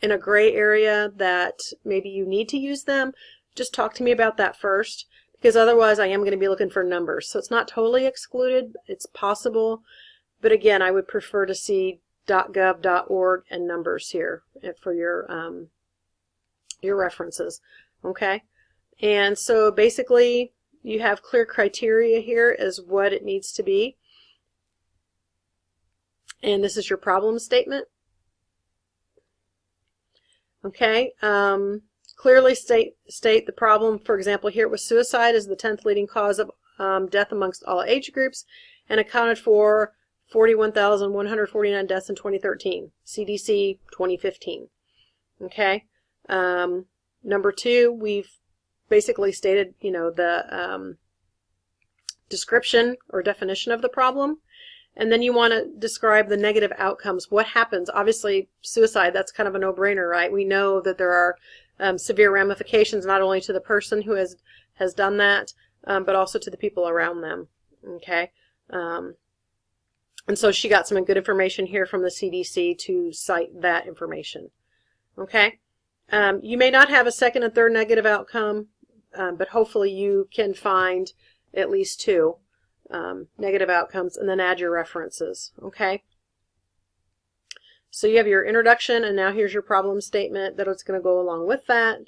in a gray area that maybe you need to use them, just talk to me about that first, because otherwise I am going to be looking for numbers. So it's not totally excluded, it's possible, but again, I would prefer to see .gov, .org, and numbers here for your references. Okay, and so basically you have clear criteria here as what it needs to be. And this is your problem statement. Okay, clearly state the problem. For example, here it was suicide is the 10th leading cause of death amongst all age groups and accounted for 41,149 deaths in 2013. CDC 2015. Okay, number 2, we've basically stated, you know, the description or definition of the problem. And then you want to describe the negative outcomes. What happens? Obviously, suicide, that's kind of a no-brainer, right? We know that there are severe ramifications not only to the person who has done that, but also to the people around them. Okay? And so she got some good information here from the CDC to cite that information. Okay? You may not have a second and third negative outcome, but hopefully you can find at least 2. Negative outcomes, and then add your references. Okay, so you have your introduction, and now here's your problem statement that is going to go along with that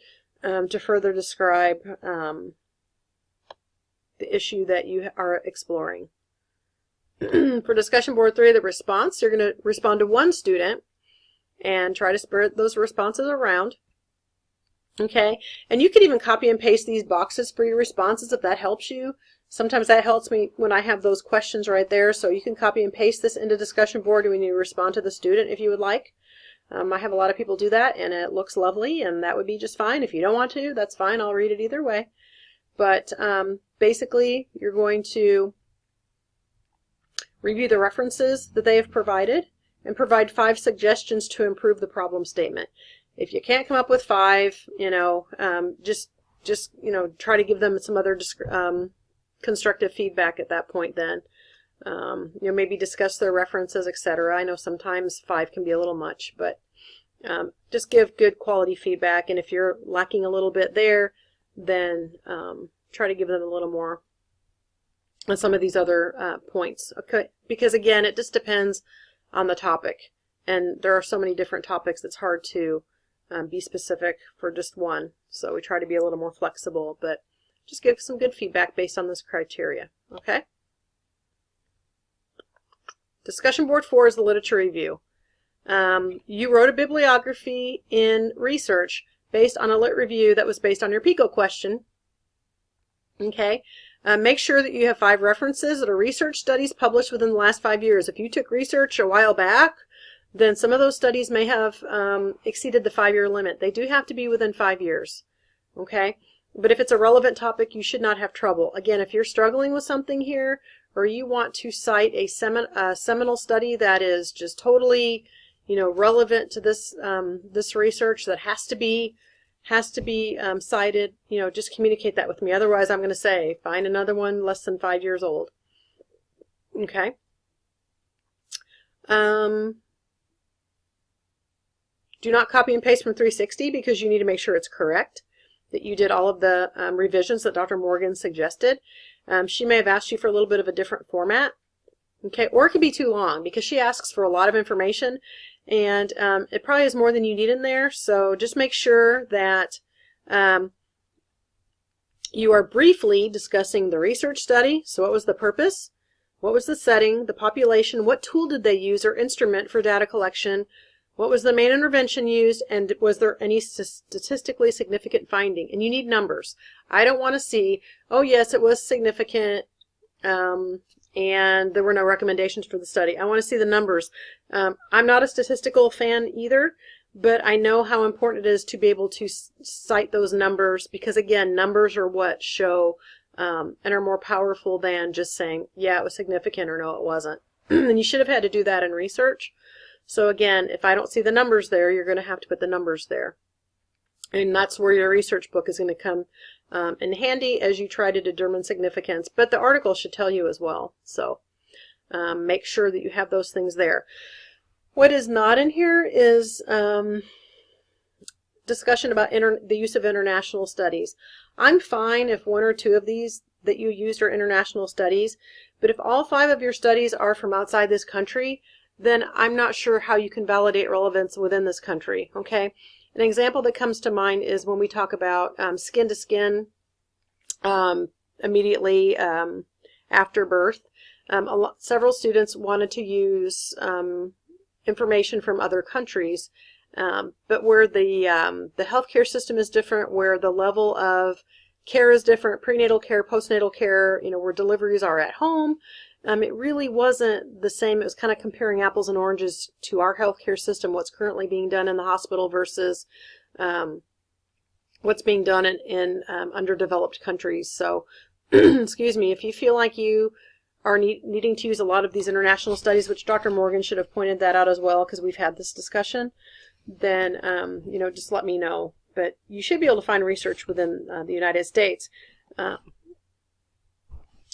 to further describe the issue that you are exploring. For discussion board 3, the response, you're going to respond to one student and try to spread those responses around. Okay, and you can even copy and paste these boxes for your responses if that helps you. Sometimes that helps me when I have those questions right there, so you can copy and paste this into discussion board when you respond to the student if you would like. I have a lot of people do that, and it looks lovely, and that would be just fine. If you don't want to, that's fine. I'll read it either way. But basically, you're going to review the references that they have provided and provide 5 suggestions to improve the problem statement. If you can't come up with 5, you know, just you know, try to give them some other constructive feedback at that point then. You know, maybe discuss their references, etc. I know sometimes 5 can be a little much, but just give good quality feedback, and if you're lacking a little bit there, then try to give them a little more on some of these other points. Okay, because again, it just depends on the topic, and there are so many different topics that's hard to be specific for just one, so we try to be a little more flexible, but just give some good feedback based on this criteria. Okay? Discussion board 4 is the literature review. You wrote a bibliography in research, based on a lit review that was based on your PICO question. Okay. Make sure that you have 5 references that are research studies published within the last 5 years. If you took research a while back, then some of those studies may have exceeded the 5-year limit. They do have to be within 5 years. Okay. But if it's a relevant topic, you should not have trouble. Again, if you're struggling with something here, or you want to cite a seminal study that is just totally, relevant to this this research that has to be cited, just communicate that with me. Otherwise, I'm going to say find another one less than 5 years old. Okay. Do not copy and paste from 360 because you need to make sure it's correct, that you did all of the revisions that Dr. Morgan suggested. She may have asked you for a little bit of a different format. Okay, or it could be too long because she asks for a lot of information, and it probably is more than you need in there. So just make sure that you are briefly discussing the research study. So what was the purpose? What was the setting, the population, what tool did they use or instrument for data collection? What was the main intervention used, and was there any statistically significant finding? And you need numbers. I don't want to see, oh yes, it was significant, and there were no recommendations for the study. I want to see the numbers. I'm not a statistical fan either, but I know how important it is to be able to cite those numbers because, again, numbers are what show and are more powerful than just saying, yeah, it was significant or no, it wasn't. And you should have had to do that in research. So again, if I don't see the numbers there, you're going to have to put the numbers there. And that's where your research book is going to come in handy as you try to determine significance. But the article should tell you as well. So make sure that you have those things there. What is not in here is discussion about the use of international studies. I'm fine if 1 or 2 of these that you used are international studies, but if all 5 of your studies are from outside this country, then I'm not sure how you can validate relevance within this country. Okay, an example that comes to mind is when we talk about skin to skin immediately after birth. Several students wanted to use information from other countries, but where the healthcare system is different, where the level of care is different, prenatal care, postnatal care, where deliveries are at home, it really wasn't the same. It was kind of comparing apples and oranges to our healthcare system, what's currently being done in the hospital versus what's being done in underdeveloped countries. So, excuse me, if you feel like you are needing to use a lot of these international studies, which Dr. Morgan should have pointed that out as well because we've had this discussion, then, just let me know. But you should be able to find research within the United States.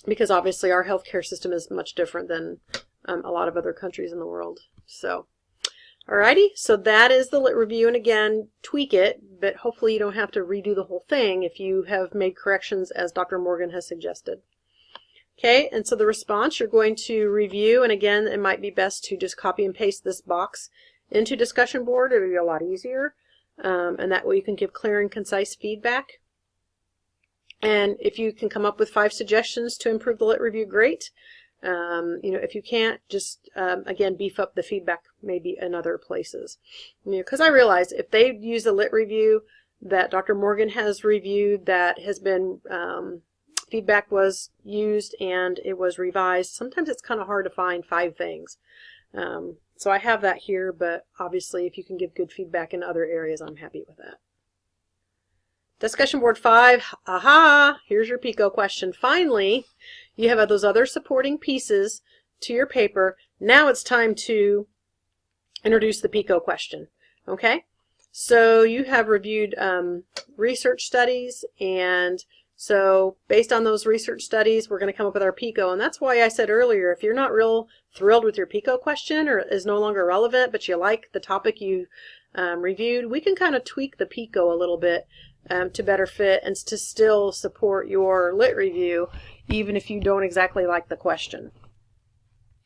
Because obviously our healthcare system is much different than a lot of other countries in the world. So, alrighty, so that is the lit review, and again, tweak it, but hopefully you don't have to redo the whole thing if you have made corrections as Dr. Morgan has suggested. Okay, and so the response you're going to review, and again, it might be best to just copy and paste this box into discussion board. It'll be a lot easier, and that way you can give clear and concise feedback. And if you can come up with 5 suggestions to improve the lit review, great. If you can't, just, again, beef up the feedback maybe in other places. Because I realize if they use a lit review that Dr. Morgan has reviewed, that has been, feedback was used and it was revised, sometimes it's kind of hard to find 5 things. So I have that here, but obviously if you can give good feedback in other areas, I'm happy with that. Discussion board 5, aha, here's your PICO question. Finally, you have those other supporting pieces to your paper. Now it's time to introduce the PICO question. Okay, so you have reviewed research studies, and so based on those research studies, we're going to come up with our PICO. And that's why I said earlier, if you're not real thrilled with your PICO question or is no longer relevant, but you like the topic you reviewed, we can kind of tweak the PICO a little bit to better fit and to still support your lit review, even if you don't exactly like the question.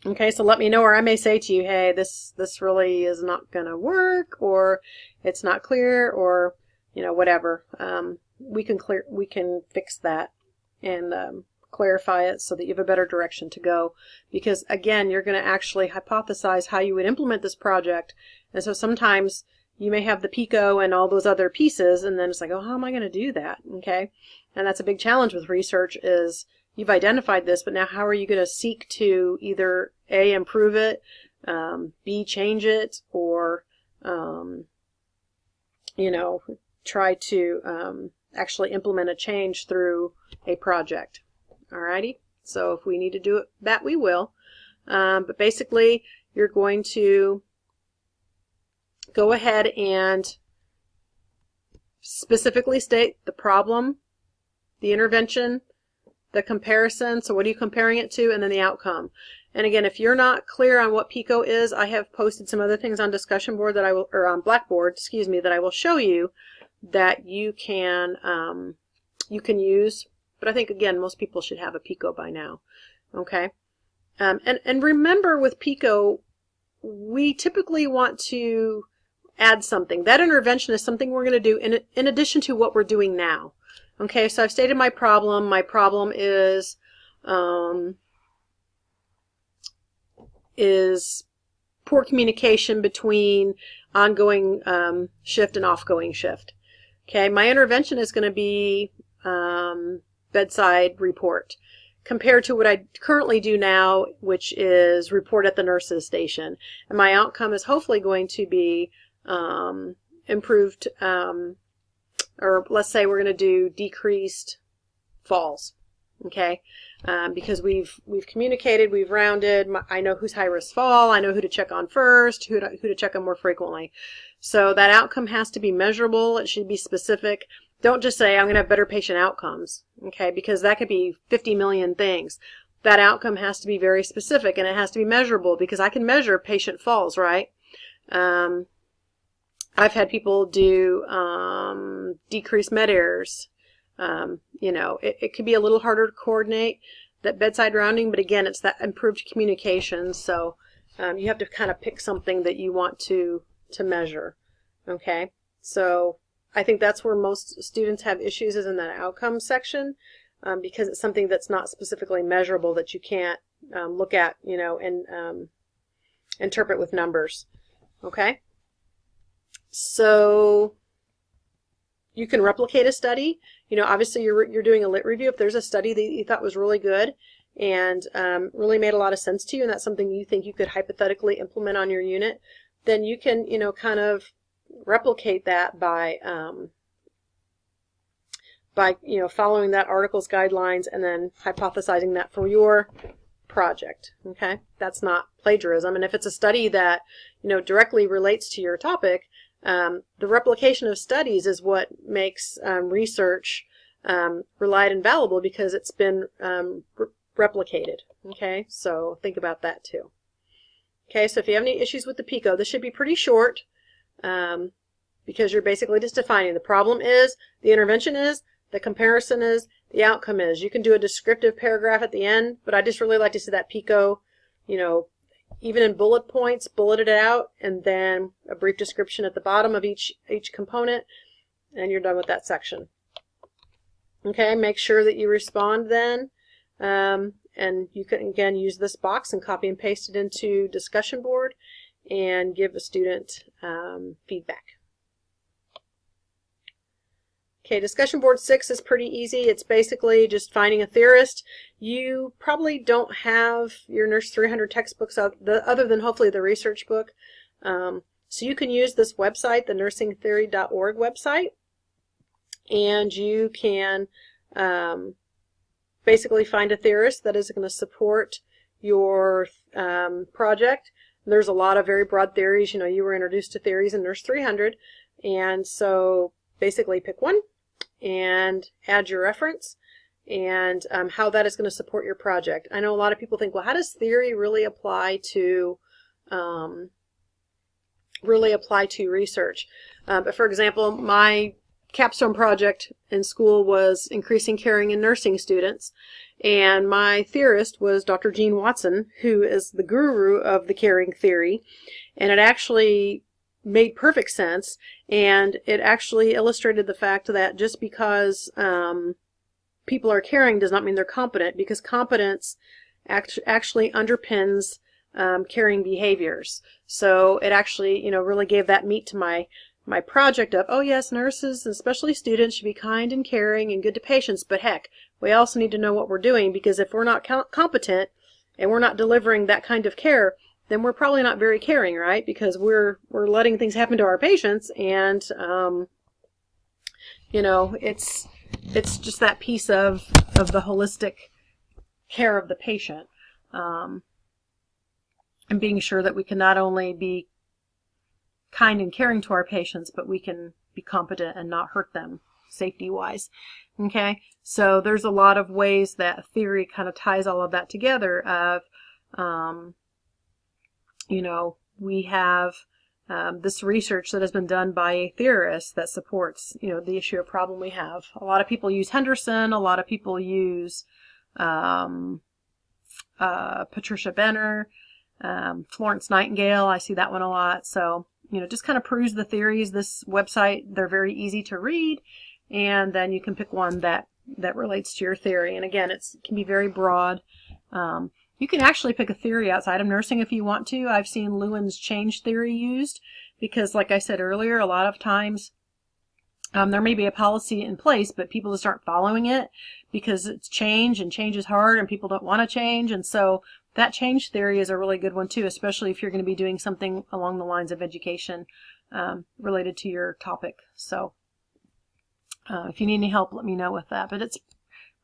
Okay, so let me know, or I may say to you, hey, this really is not going to work, or it's not clear, or whatever. We can fix that and clarify it so that you have a better direction to go. Because again, you're going to actually hypothesize how you would implement this project, and so sometimes you may have the PICO and all those other pieces, and then it's like, oh, how am I going to do that? Okay, and that's a big challenge with research is you've identified this, but now how are you going to seek to either A, improve it, B, change it, or you know, try to actually implement a change through a project. Alrighty, so if we need to do that, we will. But basically, you're going to go ahead and specifically state the problem, the intervention, the comparison, so what are you comparing it to, and then the outcome. And again, if you're not clear on what PICO is, I have posted some other things on discussion board that I will, or on Blackboard, excuse me, that I will show you that you can use. But I think again, most people should have a PICO by now. Okay, and remember with PICO, we typically want to add something. That intervention is something we're going to do in addition to what we're doing now. Okay, so I've stated my problem. My problem is poor communication between ongoing shift and offgoing shift. Okay, my intervention is going to be bedside report compared to what I currently do now, which is report at the nurse's station. And my outcome is hopefully going to be improved, or let's say we're going to do decreased falls. Okay, because we've communicated, we've rounded. I know who's high risk fall. I know who to check on first, who to check on more frequently. So that outcome has to be measurable. It should be specific. Don't just say I'm going to have better patient outcomes. Okay, because that could be 50 million things. That outcome has to be very specific, and it has to be measurable because I can measure patient falls, right? I've had people do decreased med errors. You know, it could be a little harder to coordinate that bedside rounding, but again, it's that improved communication. So you have to kind of pick something that you want to measure. Okay, so I think that's where most students have issues, is in that outcome section, because it's something that's not specifically measurable, that you can't look at, you know, and interpret with numbers. Okay, so you can replicate a study. You know, obviously you're doing a lit review. If there's a study that you thought was really good and really made a lot of sense to you, and that's something you think you could hypothetically implement on your unit, then you can, you know, kind of replicate that by you know, following that article's guidelines and then hypothesizing that for your project. Okay, that's not plagiarism. And if it's a study that, you know, directly relates to your topic, the replication of studies is what makes research relied and valuable, because it's been replicated. Okay, so think about that too. Okay, so if you have any issues with the PICO, this should be pretty short, because you're basically just defining the problem is, the intervention is, the comparison is, the outcome is. You can do a descriptive paragraph at the end, but I just really like to see that PICO, you know, even in bullet points, bulleted it out, and then a brief description at the bottom of each component, and you're done with that section. Okay, make sure that you respond then, and you can again use this box and copy and paste it into discussion board and give a student feedback. Okay, discussion board 6 is pretty easy. It's basically just finding a theorist. You probably don't have your Nurse 300 textbooks other than hopefully the research book. So you can use this website, the nursingtheory.org website, and you can basically find a theorist that is going to support your project. There's a lot of very broad theories. You know, you were introduced to theories in Nurse 300, and so basically pick one and add your reference and how that is going to support your project. I know a lot of people think, well, how does theory really apply to research? But for example, my capstone project in school was increasing caring in nursing students, and my theorist was Dr. Jean Watson, who is the guru of the caring theory, and it actually made perfect sense, and it actually illustrated the fact that just because people are caring does not mean they're competent, because competence actually underpins caring behaviors. So it actually, you know, really gave that meat to my my project of, oh yes, nurses and especially students should be kind and caring and good to patients, but heck, we also need to know what we're doing, because if we're not competent and we're not delivering that kind of care, then we're probably not very caring, right? Because we're letting things happen to our patients, and you know, it's just that piece of the holistic care of the patient, and being sure that we can not only be kind and caring to our patients, but we can be competent and not hurt them safety-wise. Okay, so there's a lot of ways that theory kind of ties all of that together. Of you know, we have this research that has been done by a theorist that supports, you know, the issue or problem we have. A lot of people use Henderson. A lot of people use Patricia Benner, Florence Nightingale. I see that one a lot. So, you know, just kind of peruse the theories. This website, they're very easy to read, and then you can pick one that relates to your theory. And again, it can be very broad. You can actually pick a theory outside of nursing if you want to. I've seen Lewin's change theory used because, like I said earlier, a lot of times there may be a policy in place, but people just aren't following it because it's change, and change is hard, and people don't want to change. And so that change theory is a really good one too, especially if you're going to be doing something along the lines of education related to your topic. So if you need any help, let me know with that. But it's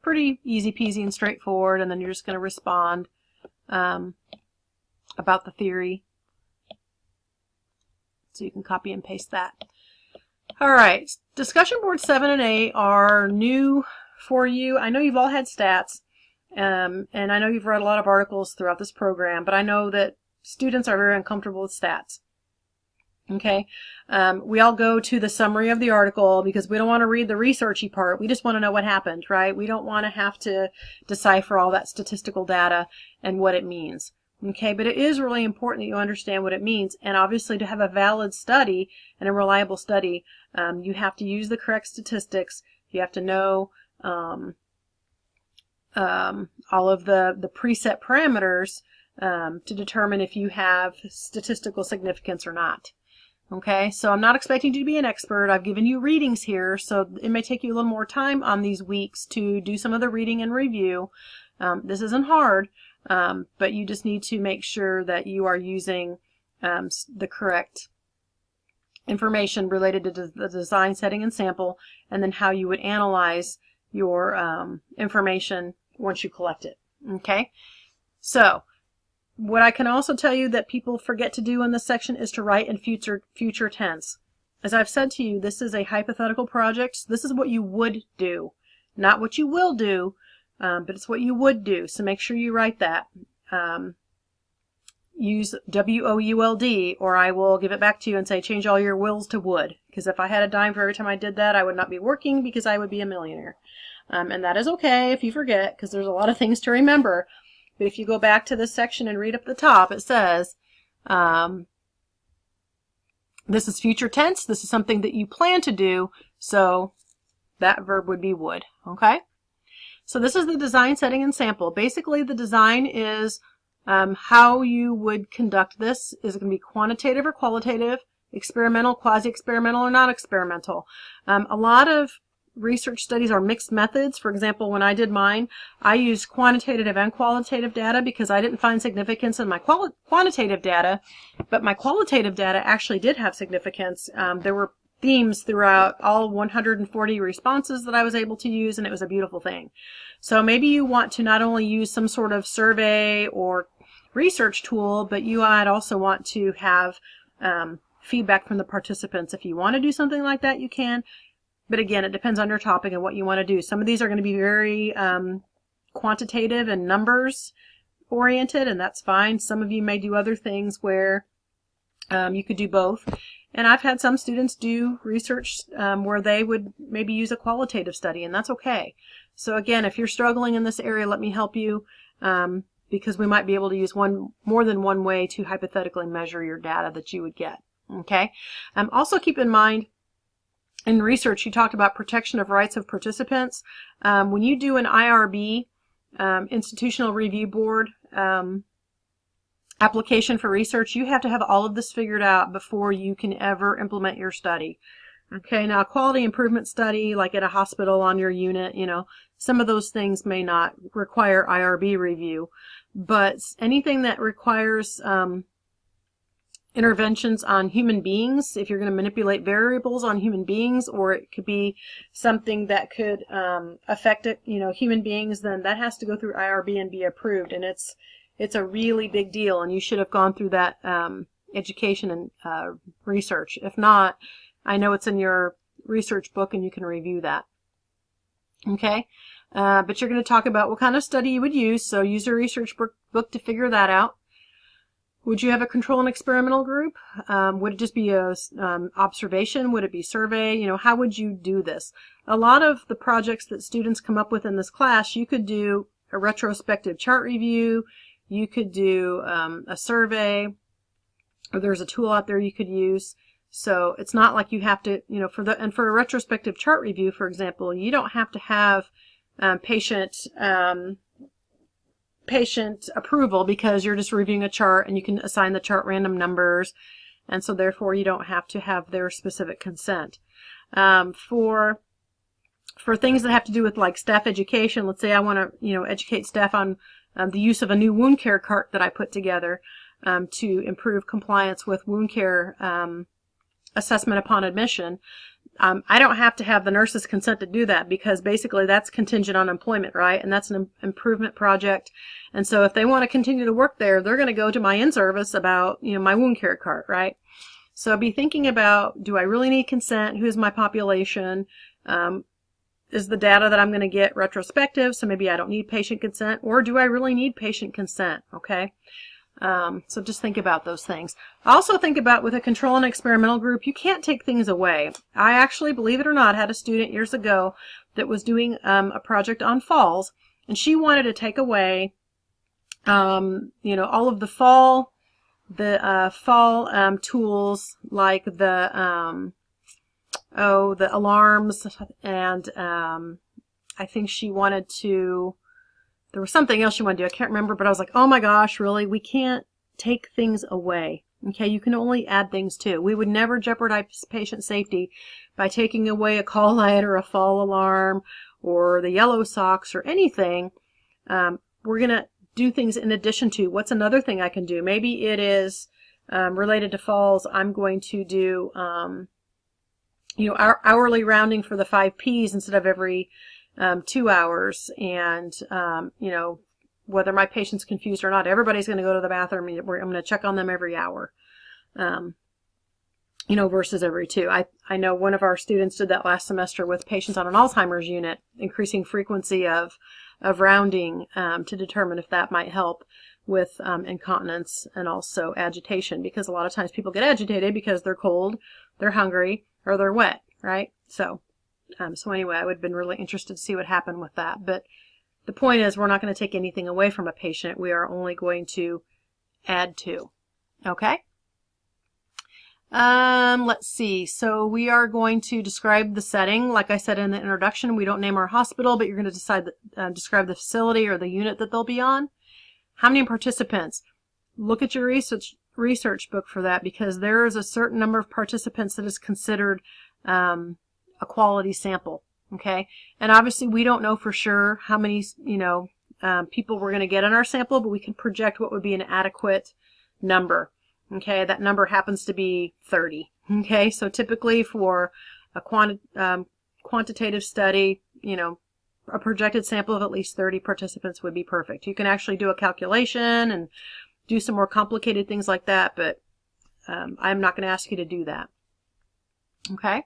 pretty easy peasy and straightforward, and then you're just going to respond about the theory. So you can copy and paste that. All right, discussion boards 7 and 8 are new for you. I know you've all had stats, and I know you've read a lot of articles throughout this program, but I know that students are very uncomfortable with stats. Okay, we all go to the summary of the article because we don't want to read the researchy part. We just want to know what happened, right? We don't want to have to decipher all that statistical data and what it means. Okay, but it is really important that you understand what it means, and obviously to have a valid study and a reliable study, you have to use the correct statistics. You have to know all of the preset parameters to determine if you have statistical significance or not. Okay, so I'm not expecting you to be an expert. I've given you readings here, so it may take you a little more time on these weeks to do some of the reading and review. This isn't hard, but you just need to make sure that you are using the correct information related to the design, setting, and sample, and then how you would analyze your information once you collect it. Okay, so what I can also tell you that people forget to do in this section is to write in future tense. As I've said to you, this is a hypothetical project. So this is what you would do, not what you will do, but it's what you would do. So make sure you write that. Use WOULD, or I will give it back to you and say change all your wills to would. Because if I had a dime for every time I did that, I would not be working because I would be a millionaire. And that is okay if you forget, because there's a lot of things to remember. But if you go back to this section and read up the top, it says, this is future tense. This is something that you plan to do. So that verb would be would. Okay? So this is the design, setting, and sample. Basically, the design is how you would conduct this. Is it going to be quantitative or qualitative, experimental, quasi-experimental, or non-experimental? A lot of research studies are mixed methods. For example, when I did mine, I used quantitative and qualitative data because I didn't find significance in my quantitative data, but my qualitative data actually did have significance. There were themes throughout all 140 responses that I was able to use, and it was a beautiful thing. So maybe you want to not only use some sort of survey or research tool, but you might also want to have feedback from the participants. If you want to do something like that, you can. But again, it depends on your topic and what you want to do. Some of these are going to be very quantitative and numbers oriented, and that's fine. Some of you may do other things where you could do both. And I've had some students do research where they would maybe use a qualitative study, and that's okay. So again, if you're struggling in this area, let me help you because we might be able to use more than one way to hypothetically measure your data that you would get. Okay. Also keep in mind, in research, you talked about protection of rights of participants. When you do an IRB, Institutional Review Board, application for research, you have to have all of this figured out before you can ever implement your study. Okay, now a quality improvement study, like at a hospital on your unit, some of those things may not require IRB review, but anything that requires interventions on human beings, if you're going to manipulate variables on human beings, or it could be something that could affect human beings, then that has to go through IRB and be approved, and it's a really big deal, and you should have gone through that education and research. If not, I know it's in your research book and you can review that. Okay, but you're going to talk about what kind of study you would use, so use your research book to figure that out. Would you have a control and experimental group? Would it just be a observation? Would it be survey? How would you do this? A lot of the projects that students come up with in this class, you could do a retrospective chart review, you could do a survey, or there's a tool out there you could use. So it's not like you have to, for a retrospective chart review, for example, you don't have to have patient approval, because you're just reviewing a chart and you can assign the chart random numbers, and so therefore you don't have to have their specific consent. For things that have to do with like staff education, let's say I want to educate staff on the use of a new wound care cart that I put together to improve compliance with wound care assessment upon admission. I don't have to have the nurse's consent to do that, because basically that's contingent on employment, right? And that's an improvement project. And so if they want to continue to work there, they're going to go to my in-service about, my wound care cart, right? So be thinking about, do I really need consent? Who's my population? Is the data that I'm going to get retrospective, so maybe I don't need patient consent, or do I really need patient consent? Okay. So just think about those things. Also think about, with a control and experimental group, you can't take things away. I actually, believe it or not, had a student years ago that was doing a project on falls, and she wanted to take away all of the fall tools, like the alarms, and I think she wanted to, there was something else she wanted to do. I can't remember, but I was like, oh my gosh, really? We can't take things away. Okay, you can only add things to. We would never jeopardize patient safety by taking away a call light or a fall alarm or the yellow socks or anything. We're going to do things in addition to. What's another thing I can do? Maybe it is related to falls. I'm going to do hourly rounding for the 5 Ps instead of every 2 hours, and whether my patient's confused or not, everybody's going to go to the bathroom. I'm going to check on them every hour, versus every 2. I know one of our students did that last semester with patients on an Alzheimer's unit, increasing frequency of rounding to determine if that might help with incontinence and also agitation, because a lot of times people get agitated because they're cold, they're hungry, or they're wet, right? So anyway, I would have been really interested to see what happened with that. But the point is, we're not going to take anything away from a patient. We are only going to add to. Okay? Let's see. So we are going to describe the setting. Like I said in the introduction, we don't name our hospital, but you're going to describe the facility or the unit that they'll be on. How many participants? Look at your research book for that, because there is a certain number of participants that is considered a quality sample. Okay, and obviously we don't know for sure how many people we're going to get in our sample, but we can project what would be an adequate number. Okay, that number happens to be 30. Okay, so typically for a quantitative study, a projected sample of at least 30 participants would be perfect. You can actually do a calculation and do some more complicated things like that, but I'm not going to ask you to do that. Okay.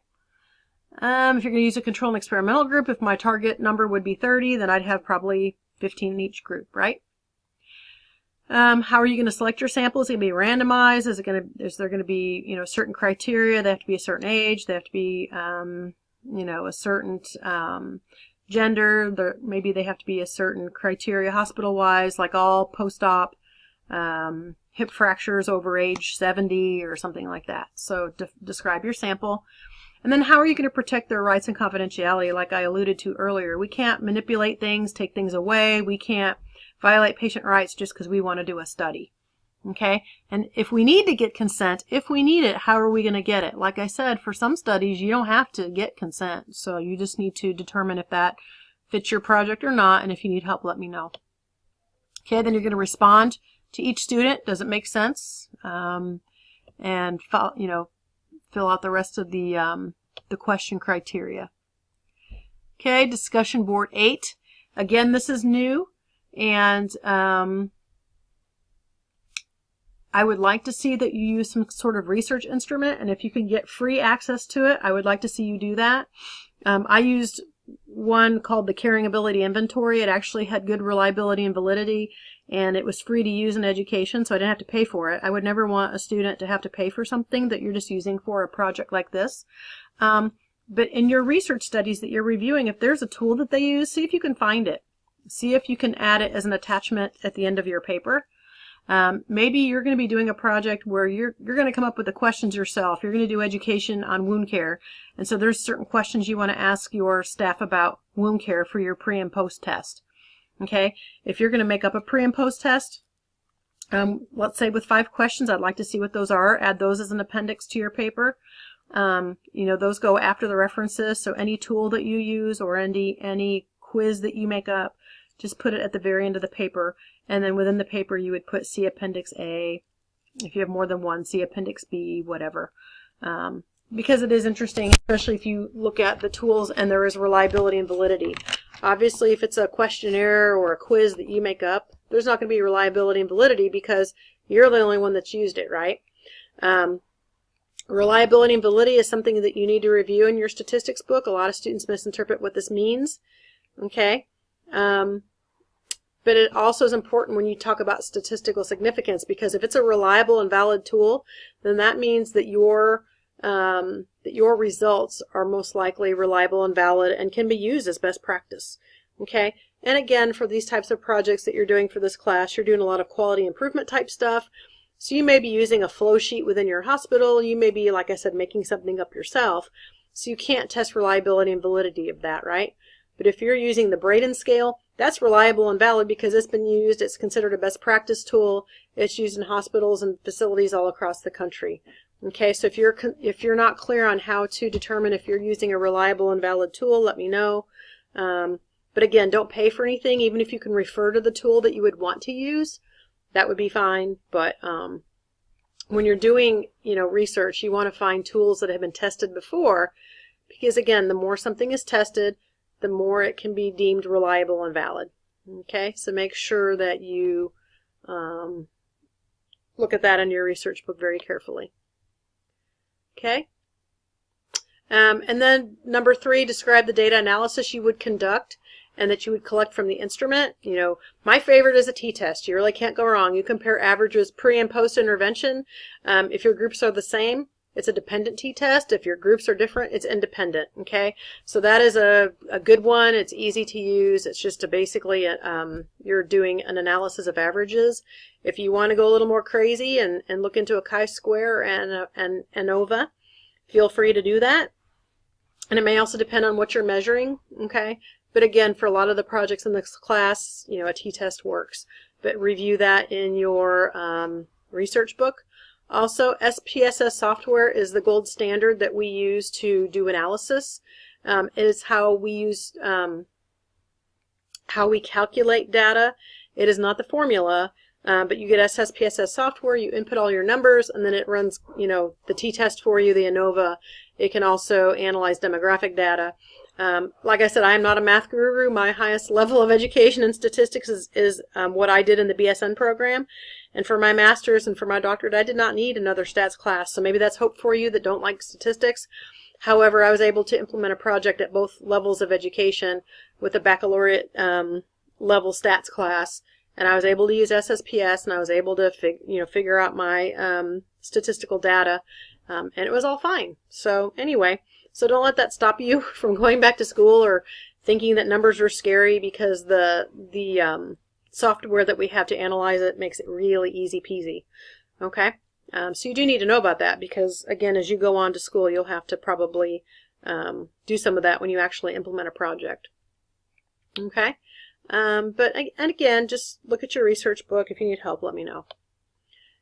If you're going to use a control and experimental group, if my target number would be 30, then I'd have probably 15 in each group, right? How are you going to select your sample? Is it going to be randomized? Is there going to be, certain criteria? They have to be a certain age. They have to be, a certain gender. Maybe they have to be a certain criteria hospital-wise, like all post-op hip fractures over age 70 or something like that. So describe your sample. And then how are you going to protect their rights and confidentiality, like I alluded to earlier? We can't manipulate things, take things away. We can't violate patient rights just because we want to do a study. Okay, and if we need to get consent, if we need it, how are we going to get it? Like I said, for some studies, you don't have to get consent. So you just need to determine if that fits your project or not, and if you need help, let me know. Okay, then you're going to respond to each student. Does it make sense? And fill out the rest of the question criteria. Okay, discussion board 8. Again, this is new, and I would like to see that you use some sort of research instrument, and if you can get free access to it, I would like to see you do that. I used one called the Carrying Ability Inventory. It actually had good reliability and validity, and it was free to use in education, so I didn't have to pay for it. I would never want a student to have to pay for something that you're just using for a project like this. But in your research studies that you're reviewing, if there's a tool that they use, see if you can find it. See if you can add it as an attachment at the end of your paper. Maybe you're going to be doing a project where you're going to come up with the questions yourself. You're going to do education on wound care. And so there's certain questions you want to ask your staff about wound care for your pre and post test. Okay. If you're going to make up a pre and post test, let's say with 5 questions, I'd like to see what those are. Add those as an appendix to your paper. Those go after the references. So any tool that you use or any quiz that you make up, just put it at the very end of the paper. And then within the paper, you would put see Appendix A. If you have more than one, see Appendix B, whatever. Because it is interesting, especially if you look at the tools and there is reliability and validity. Obviously, if it's a questionnaire or a quiz that you make up, there's not going to be reliability and validity because you're the only one that's used it, right? Reliability and validity is something that you need to review in your statistics book. A lot of students misinterpret what this means. Okay? But it also is important when you talk about statistical significance, because if it's a reliable and valid tool, then that means that your results are most likely reliable and valid and can be used as best practice. Okay? And again, for these types of projects that you're doing for this class, you're doing a lot of quality improvement type stuff. So you may be using a flow sheet within your hospital. You may be, like I said, making something up yourself. So you can't test reliability and validity of that, right? But if you're using the Braden scale, that's reliable and valid because it's been used. It's considered a best practice tool. It's used in hospitals and facilities all across the country. Okay, so if you're not clear on how to determine if you're using a reliable and valid tool, let me know. But again, don't pay for anything. Even if you can refer to the tool that you would want to use, that would be fine. But when you're doing research, you want to find tools that have been tested before, because again, the more something is tested, the more it can be deemed reliable and valid. Okay, so make sure that you look at that in your research book very carefully. Okay, and then number 3, describe the data analysis you would conduct and that you would collect from the instrument. My favorite is a t-test. You really can't go wrong. You compare averages pre and post intervention. If your groups are the same, it's a dependent t-test. If your groups are different, it's independent. Okay, so that is a good one. It's easy to use. It's just basically you're doing an analysis of averages. If you want to go a little more crazy and look into a chi-square and ANOVA, feel free to do that. And it may also depend on what you're measuring. Okay, but again, for a lot of the projects in this class, a t-test works. But review that in your research book. Also, SPSS software is the gold standard that we use to do analysis. It is how we use, how we calculate data. It is not the formula, but you get SPSS software, you input all your numbers, and then it runs, the t-test for you, the ANOVA. It can also analyze demographic data. Like I said, I am not a math guru. My highest level of education in statistics is what I did in the BSN program. And for my master's and for my doctorate, I did not need another stats class. So maybe that's hope for you that don't like statistics. However, I was able to implement a project at both levels of education with a baccalaureate level stats class. And I was able to use SSPS, and I was able to figure out my statistical data. And it was all fine. So anyway, so don't let that stop you from going back to school or thinking that numbers are scary, because the software that we have to analyze it makes it really easy peasy. Okay, so you do need to know about that, because again, as you go on to school, you'll have to probably do some of that when you actually implement a project. Okay, and again, just look at your research book. If you need help, let me know.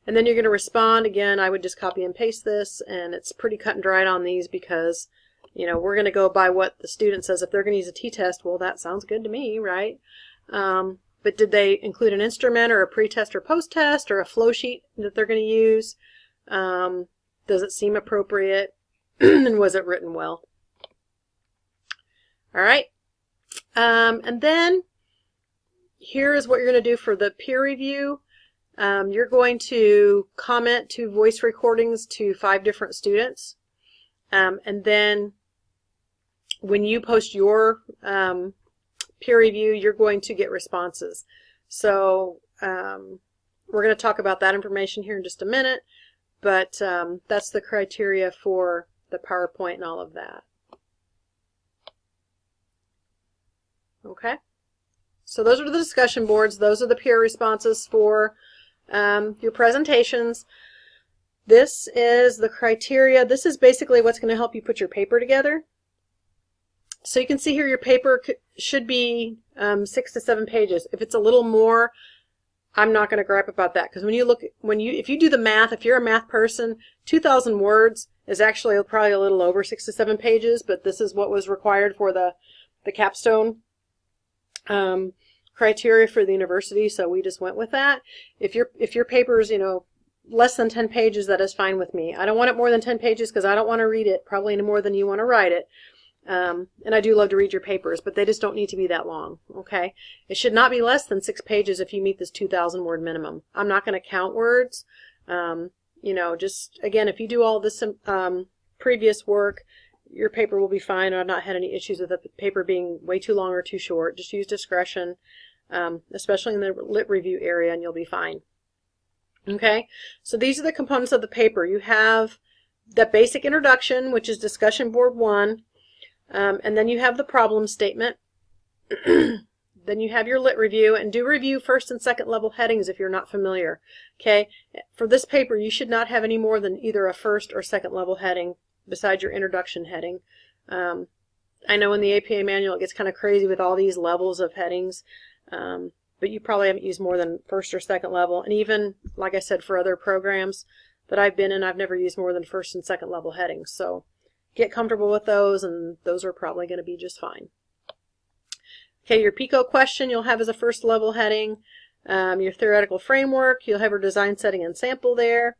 And then you're going to respond. Again, I would just copy and paste this, and it's pretty cut and dried on these because, you know, we're going to go by what the student says. If they're going to use a t-test, well, that sounds good to me, right? But did they include an instrument or a pre-test or post-test or a flow sheet that they're going to use? Does it seem appropriate? And was it written well? All right. And then here is what you're going to do for the peer review. You're going to comment to voice recordings to 5 different students. And then when you post your peer review, you're going to get responses. So we're going to talk about that information here in just a minute, but that's the criteria for the PowerPoint and all of that. Okay, so those are the discussion boards. Those are the peer responses for your presentations. This is the criteria. This is basically what's going to help you put your paper together. So you can see here your paper should be 6 to 7 pages. If it's a little more, I'm not going to gripe about that, because if you do the math, if you're a math person, 2,000 words is actually probably a little over 6 to 7 pages, but this is what was required for the Capstone criteria for the university, so we just went with that. If your paper is, you know, less than 10 pages, that is fine with me. I don't want it more than 10 pages because I don't want to read it probably any more than you want to write it. And I do love to read your papers, but they just don't need to be that long, okay? It should not be less than 6 pages if you meet this 2,000 word minimum. I'm not going to count words. You know, just, again, if you do all this previous work, your paper will be fine. I've not had any issues with the paper being way too long or too short. Just use discretion, especially in the lit review area, and you'll be fine. Okay, so these are the components of the paper. You have the basic introduction, which is discussion board 1. And then you have the problem statement. Then you have your lit review, and do review first and second level headings if you're not familiar. Okay, for this paper you should not have any more than either a first or second level heading besides your introduction heading. I know in the APA manual it gets kind of crazy with all these levels of headings, but you probably haven't used more than first or second level. And even, like I said, for other programs that I've been in, I've never used more than first and second level headings. So get comfortable with those, and those are probably going to be just fine. Okay, your PICO question you'll have as a first level heading. Your theoretical framework, you'll have your design setting and sample there.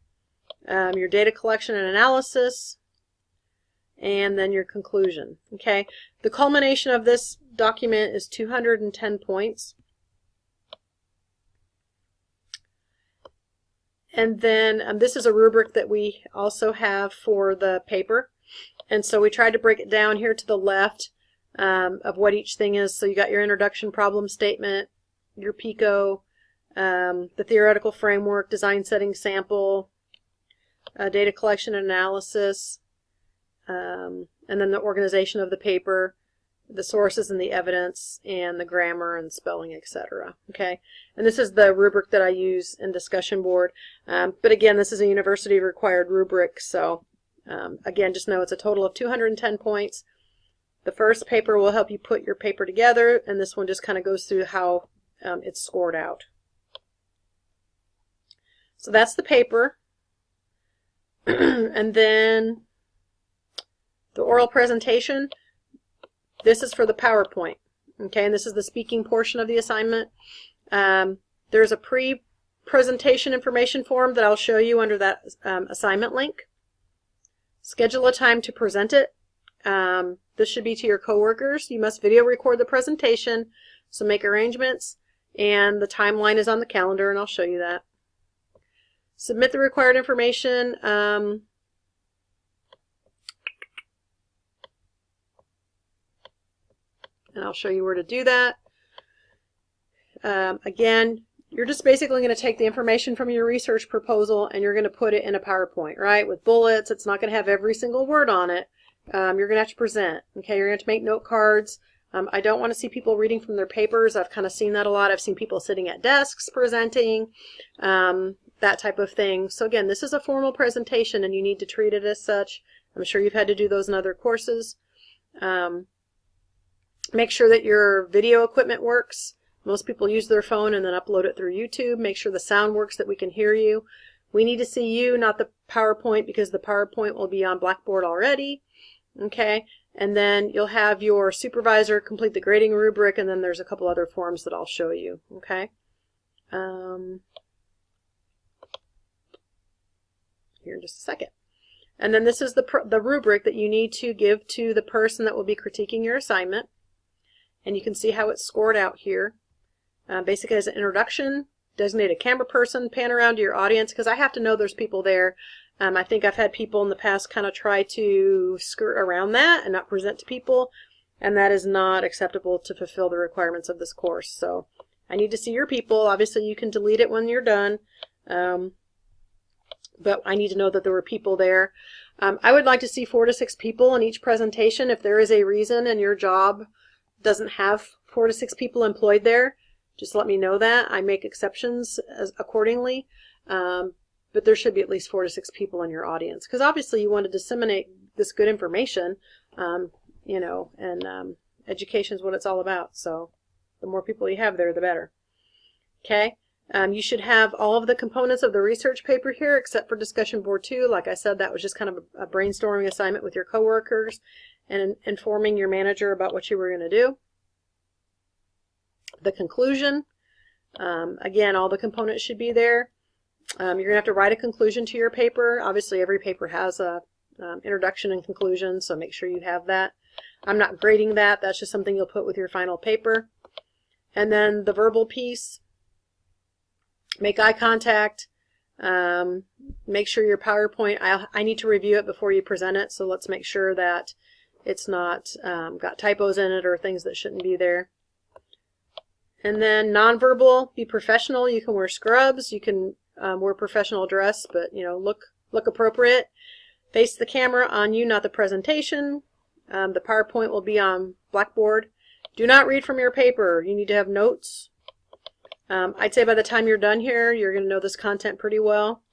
Your data collection and analysis, and then your conclusion. Okay, the culmination of this document is 210 points. And then this is a rubric that we also have for the paper. And so we tried to break it down here to the left of what each thing is. So you got your introduction problem statement, your PICO, the theoretical framework, design setting sample, data collection and analysis, and then the organization of the paper, the sources and the evidence, and the grammar and spelling, etc. Okay, and this is the rubric that I use in discussion board. But again, this is a university required rubric, so again, just know it's a total of 210 points. The first paper will help you put your paper together, and this one just kind of goes through how it's scored out. So that's the paper. And then the oral presentation, this is for the PowerPoint. Okay, and this is the speaking portion of the assignment. There's a pre-presentation information form that I'll show you under that assignment link. Schedule a time to present it. This should be to your coworkers. You must video record the presentation, so make arrangements, and the timeline is on the calendar, and I'll show you that. Submit the required information. And I'll show you where to do that. Again, you're just basically going to take the information from your research proposal and you're going to put it in a PowerPoint, right? With bullets. It's not going to have every single word on it. You're going to have to present. Okay, you're going to have to make note cards. I don't want to see people reading from their papers. I've kind of seen that a lot. I've seen people sitting at desks presenting, that type of thing. So again, this is a formal presentation and you need to treat it as such. I'm sure you've had to do those in other courses. Make sure that your video equipment works. Most people use their phone and then upload it through YouTube. Make sure the sound works, that we can hear you. We need to see you, not the PowerPoint, because the PowerPoint will be on Blackboard already. Okay, and then you'll have your supervisor complete the grading rubric, and then there's a couple other forms that I'll show you. Okay. Here in just a second. And then this is the rubric that you need to give to the person that will be critiquing your assignment. And you can see how it's scored out here. Basically as an introduction, designate a camera person, pan around to your audience, because I have to know there's people there. I think I've had people in the past kind of try to skirt around that and not present to people, and that is not acceptable to fulfill the requirements of this course. So I need to see your people. Obviously you can delete it when you're done. But I need to know that there were people there. I would like to see 4 to 6 people in each presentation. If there is a reason and your job doesn't have 4 to 6 people employed there, just let me know that. I make exceptions accordingly. But there should be at least 4 to 6 people in your audience, because obviously you want to disseminate this good information, you know, and education is what it's all about. So the more people you have there, the better. Okay. You should have all of the components of the research paper here except for discussion board 2. Like I said, that was just kind of a brainstorming assignment with your coworkers and informing your manager about what you were going to do. The conclusion, again, all the components should be there. You're going to have to write a conclusion to your paper. Obviously, every paper has a introduction and conclusion, so make sure you have that. I'm not grading that. That's just something you'll put with your final paper. And then the verbal piece. Make eye contact. Make sure your PowerPoint, I need to review it before you present it, so let's make sure that it's not got typos in it or things that shouldn't be there. And then nonverbal, be professional. You can wear scrubs, you can wear professional dress, but you know, look appropriate. Face the camera on you, not the presentation. The PowerPoint will be on Blackboard. Do not read from your paper. You need to have notes. I'd say by the time you're done here, you're going to know this content pretty well.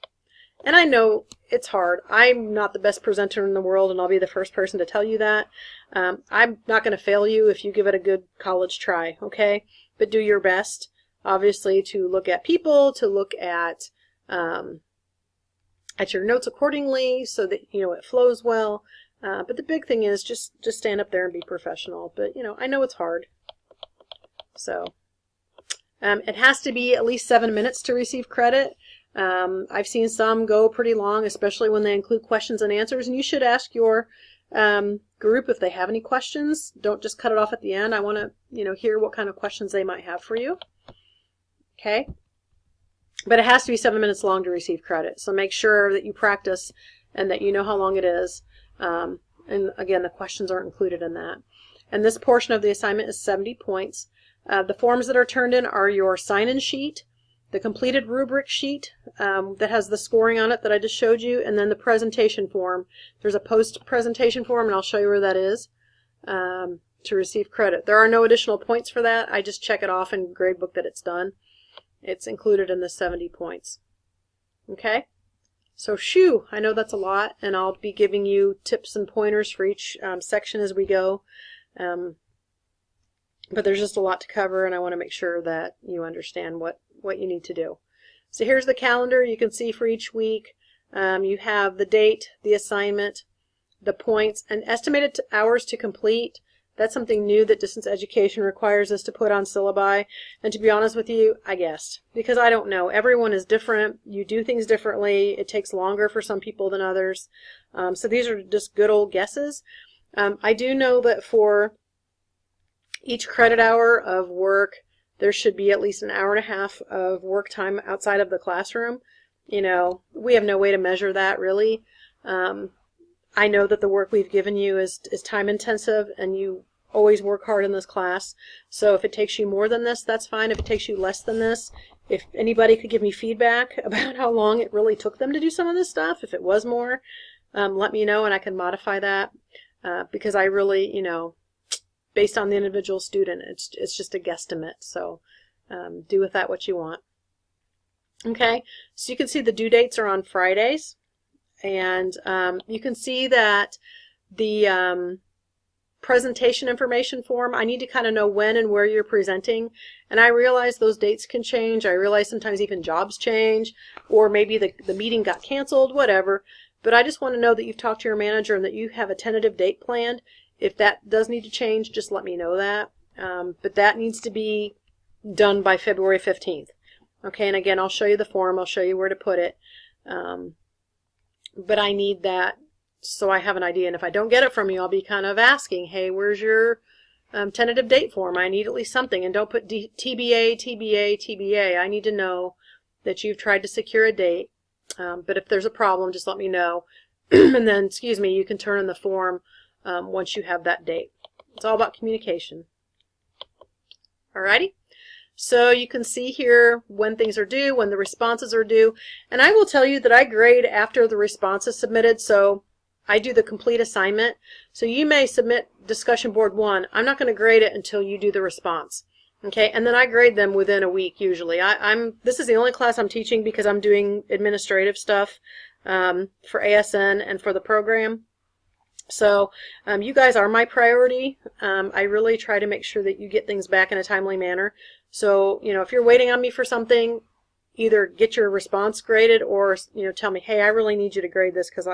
And I know it's hard. I'm not the best presenter in the world, and I'll be the first person to tell you that. I'm not going to fail you if you give it a good college try, okay? But do your best, obviously, to look at people, to look at your notes accordingly so that, you know, it flows well. But the big thing is just stand up there and be professional. But, you know, I know it's hard. So it has to be at least 7 minutes to receive credit. I've seen some go pretty long, especially when they include questions and answers. And you should ask your group if they have any questions. Don't just cut it off at the end. I want to, you know, hear what kind of questions they might have for you. Okay. But it has to be 7 minutes long to receive credit. So make sure that you practice and that you know how long it is. And again, the questions aren't included in that. And this portion of the assignment is 70 points. The forms that are turned in are your sign-in sheet, the completed rubric sheet that has the scoring on it that I just showed you, and then the presentation form. There's a post-presentation form, and I'll show you where that is to receive credit. There are no additional points for that. I just check it off in gradebook that it's done. It's included in the 70 points. Okay? So, shoo, I know that's a lot, and I'll be giving you tips and pointers for each section as we go. But there's just a lot to cover, and I want to make sure that you understand what you need to do. So here's the calendar you can see for each week. You have the date, the assignment, the points, and estimated hours to complete. That's something new that distance education requires us to put on syllabi. And to be honest with you, I guessed, because I don't know. Everyone is different. You do things differently. It takes longer for some people than others. So these are just good old guesses. I do know that for each credit hour of work, there should be at least an hour and a half of work time outside of the classroom. You know, we have no way to measure that really. I know that the work we've given you is time intensive, and you always work hard in this class. So if it takes you more than this, that's fine. If it takes you less than this, if anybody could give me feedback about how long it really took them to do some of this stuff, if it was more, let me know and I can modify that. Because I really, you know, based on the individual student, it's just a guesstimate. So do with that what you want. Okay, so you can see the due dates are on Fridays, and you can see that the presentation information form, I need to kind of know when and where you're presenting. And I realize those dates can change. I realize sometimes even jobs change, or maybe the meeting got canceled, whatever. But I just want to know that you've talked to your manager and that you have a tentative date planned. If that does need to change, just let me know that. But that needs to be done by February 15th. Okay, and again, I'll show you the form. I'll show you where to put it. But I need that so I have an idea. And if I don't get it from you, I'll be kind of asking, hey, where's your tentative date form? I need at least something. And don't put TBA, TBA, TBA. I need to know that you've tried to secure a date. But if there's a problem, just let me know. And then, excuse me, you can turn in the form once you have that date. It's all about communication. Alrighty? So you can see here when things are due, when the responses are due. And I will tell you that I grade after the response is submitted. So I do the complete assignment. So you may submit discussion board 1. I'm not going to grade it until you do the response. Okay, and then I grade them within a week usually. This is the only class I'm teaching because I'm doing administrative stuff for ASN and for the program. So you guys are my priority. I really try to make sure that you get things back in a timely manner. So, you know, if you're waiting on me for something, either get your response graded or, you know, tell me, hey, I really need you to grade this because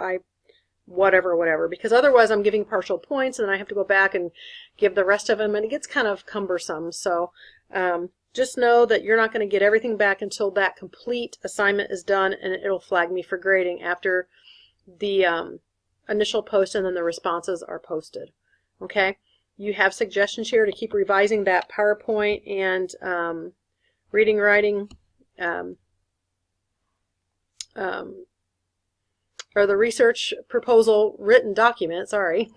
whatever. Because otherwise I'm giving partial points and then I have to go back and give the rest of them, and it gets kind of cumbersome. So just know that you're not going to get everything back until that complete assignment is done, and it'll flag me for grading after the initial post and then the responses are posted. Okay? You have suggestions here to keep revising that PowerPoint and reading, writing, or the research proposal written document, sorry.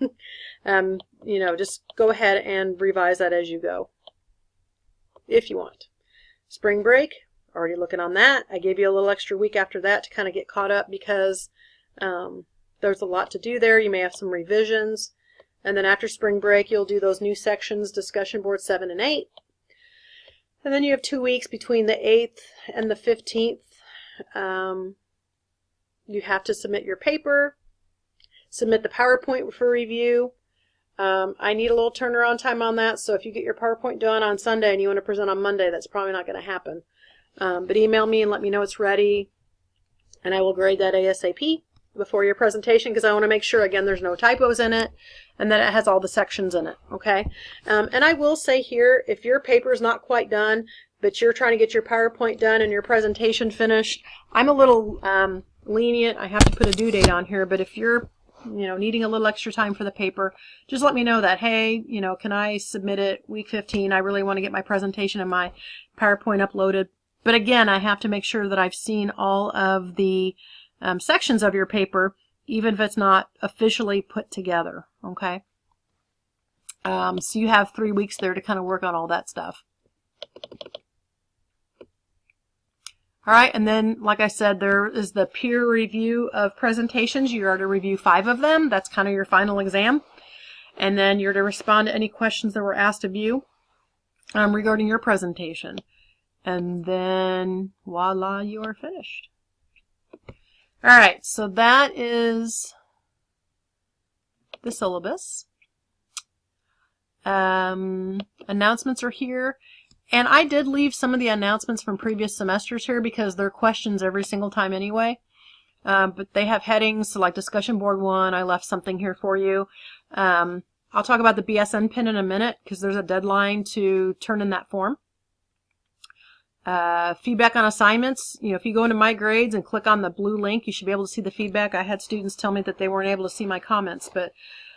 You know, just go ahead and revise that as you go, if you want. Spring break, already looking on that. I gave you a little extra week after that to kind of get caught up because there's a lot to do there. You may have some revisions. And then after spring break, you'll do those new sections, discussion board 7 and 8. And then you have 2 weeks between the 8th and the 15th. You have to submit your paper, submit the PowerPoint for review. I need a little turnaround time on that, so if you get your PowerPoint done on Sunday and you want to present on Monday, that's probably not going to happen. But email me and let me know it's ready, and I will grade that ASAP before your presentation because I want to make sure, again, there's no typos in it and that it has all the sections in it, okay? And I will say here, if your paper is not quite done, but you're trying to get your PowerPoint done and your presentation finished, I'm a little lenient. I have to put a due date on here, but if you're, you know, needing a little extra time for the paper, just let me know that, hey, you know, can I submit it week 15? I really want to get my presentation and my PowerPoint uploaded. But again, I have to make sure that I've seen all of the sections of your paper, even if it's not officially put together, okay? So you have 3 weeks there to kind of work on all that stuff. All right, and then, like I said, there is the peer review of presentations. You are to review 5 of them. That's kind of your final exam. And then you're to respond to any questions that were asked of you regarding your presentation. And then, voila, you are finished. All right, so that is the syllabus. Announcements are here. And I did leave some of the announcements from previous semesters here because they're questions every single time anyway. But they have headings, so like discussion board 1, I left something here for you. I'll talk about the BSN pin in a minute because there's a deadline to turn in that form. Feedback on assignments. You know, if you go into my grades and click on the blue link, you should be able to see the feedback. I had students tell me that they weren't able to see my comments, but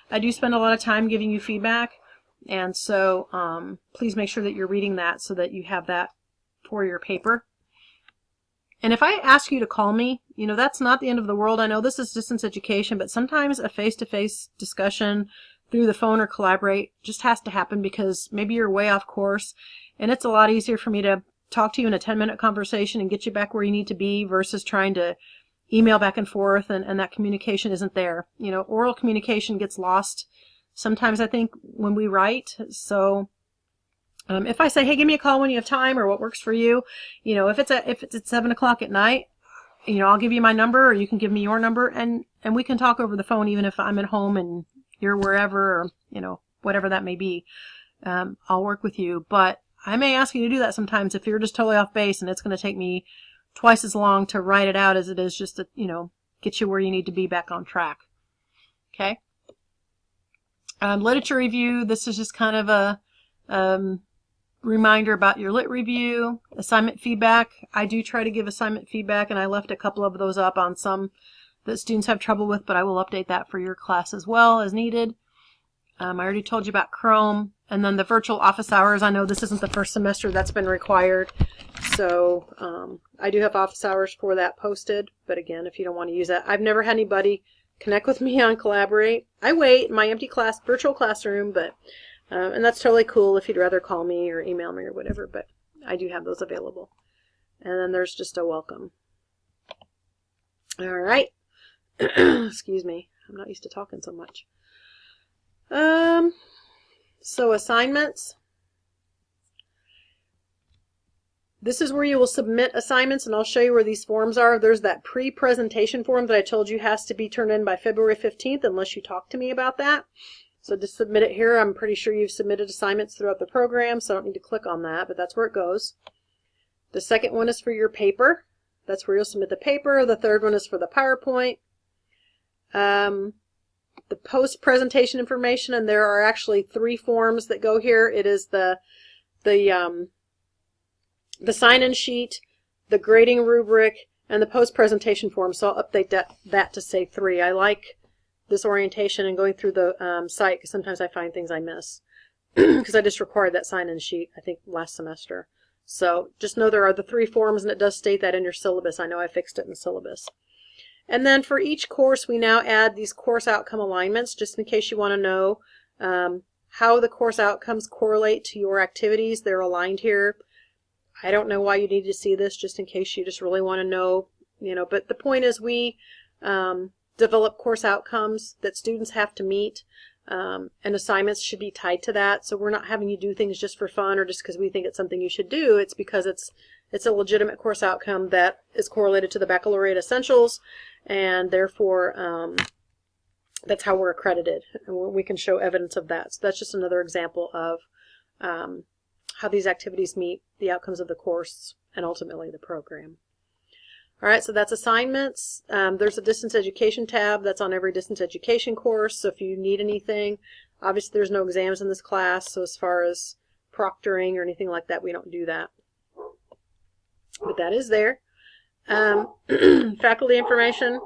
I do spend a lot of time giving you feedback. And so please make sure that you're reading that so that you have that for your paper. And if I ask you to call me, you know, that's not the end of the world. I know this is distance education, but sometimes a face-to-face discussion through the phone or Collaborate just has to happen because maybe you're way off course. And it's a lot easier for me to talk to you in a 10-minute conversation and get you back where you need to be versus trying to email back and forth and that communication isn't there. You know, oral communication gets lost sometimes, I think, when we write. So if I say, hey, give me a call when you have time or what works for you, you know, if it's at 7 o'clock at night, you know, I'll give you my number or you can give me your number and we can talk over the phone even if I'm at home and you're wherever or, you know, whatever that may be. I'll work with you, but I may ask you to do that sometimes if you're just totally off base and it's going to take me twice as long to write it out as it is just to, get you where you need to be back on track. Okay. Literature review. This is just kind of a reminder about your lit review. Assignment feedback. I do try to give assignment feedback, and I left a couple of those up on some that students have trouble with, but I will update that for your class as well as needed. I already told you about Chrome. And then the virtual office hours. I know this isn't the first semester that's been required, so I do have office hours for that posted. But again, if you don't want to use that, I've never had anybody connect with me on Collaborate. I wait in my empty virtual classroom, but and that's totally cool if you'd rather call me or email me or whatever, but I do have those available. And then there's just a welcome. All right. Excuse me. I'm not used to talking so much. So assignments. This is where you will submit assignments, and I'll show you where these forms are. There's that pre-presentation form that I told you has to be turned in by February 15th unless you talk to me about that. So just submit it here. I'm pretty sure you've submitted assignments throughout the program, so I don't need to click on that, but that's where it goes. The second one is for your paper. That's where you'll submit the paper. The third one is for the PowerPoint. The post-presentation information, and there are actually 3 forms that go here. It is the sign-in sheet, the grading rubric, and the post-presentation form. So I'll update that to say 3. I like this orientation and going through the site because sometimes I find things I miss because I just required that sign-in sheet, I think, last semester. So just know there are the 3 forms, and it does state that in your syllabus. I know I fixed it in the syllabus. And then for each course, we now add these course outcome alignments, just in case you want to know how the course outcomes correlate to your activities. They're aligned here. I don't know why you need to see this, just in case you just really want to know, but the point is we develop course outcomes that students have to meet, and assignments should be tied to that. So we're not having you do things just for fun or just because we think it's something you should do. It's because it's a legitimate course outcome that is correlated to the baccalaureate essentials, and therefore that's how we're accredited, and we can show evidence of that. So that's just another example of how these activities meet the outcomes of the course and ultimately the program. All right, so that's assignments. There's a distance education tab that's on every distance education course, so if you need anything, obviously there's no exams in this class, so as far as proctoring or anything like that, we don't do that. But that is there. Faculty information.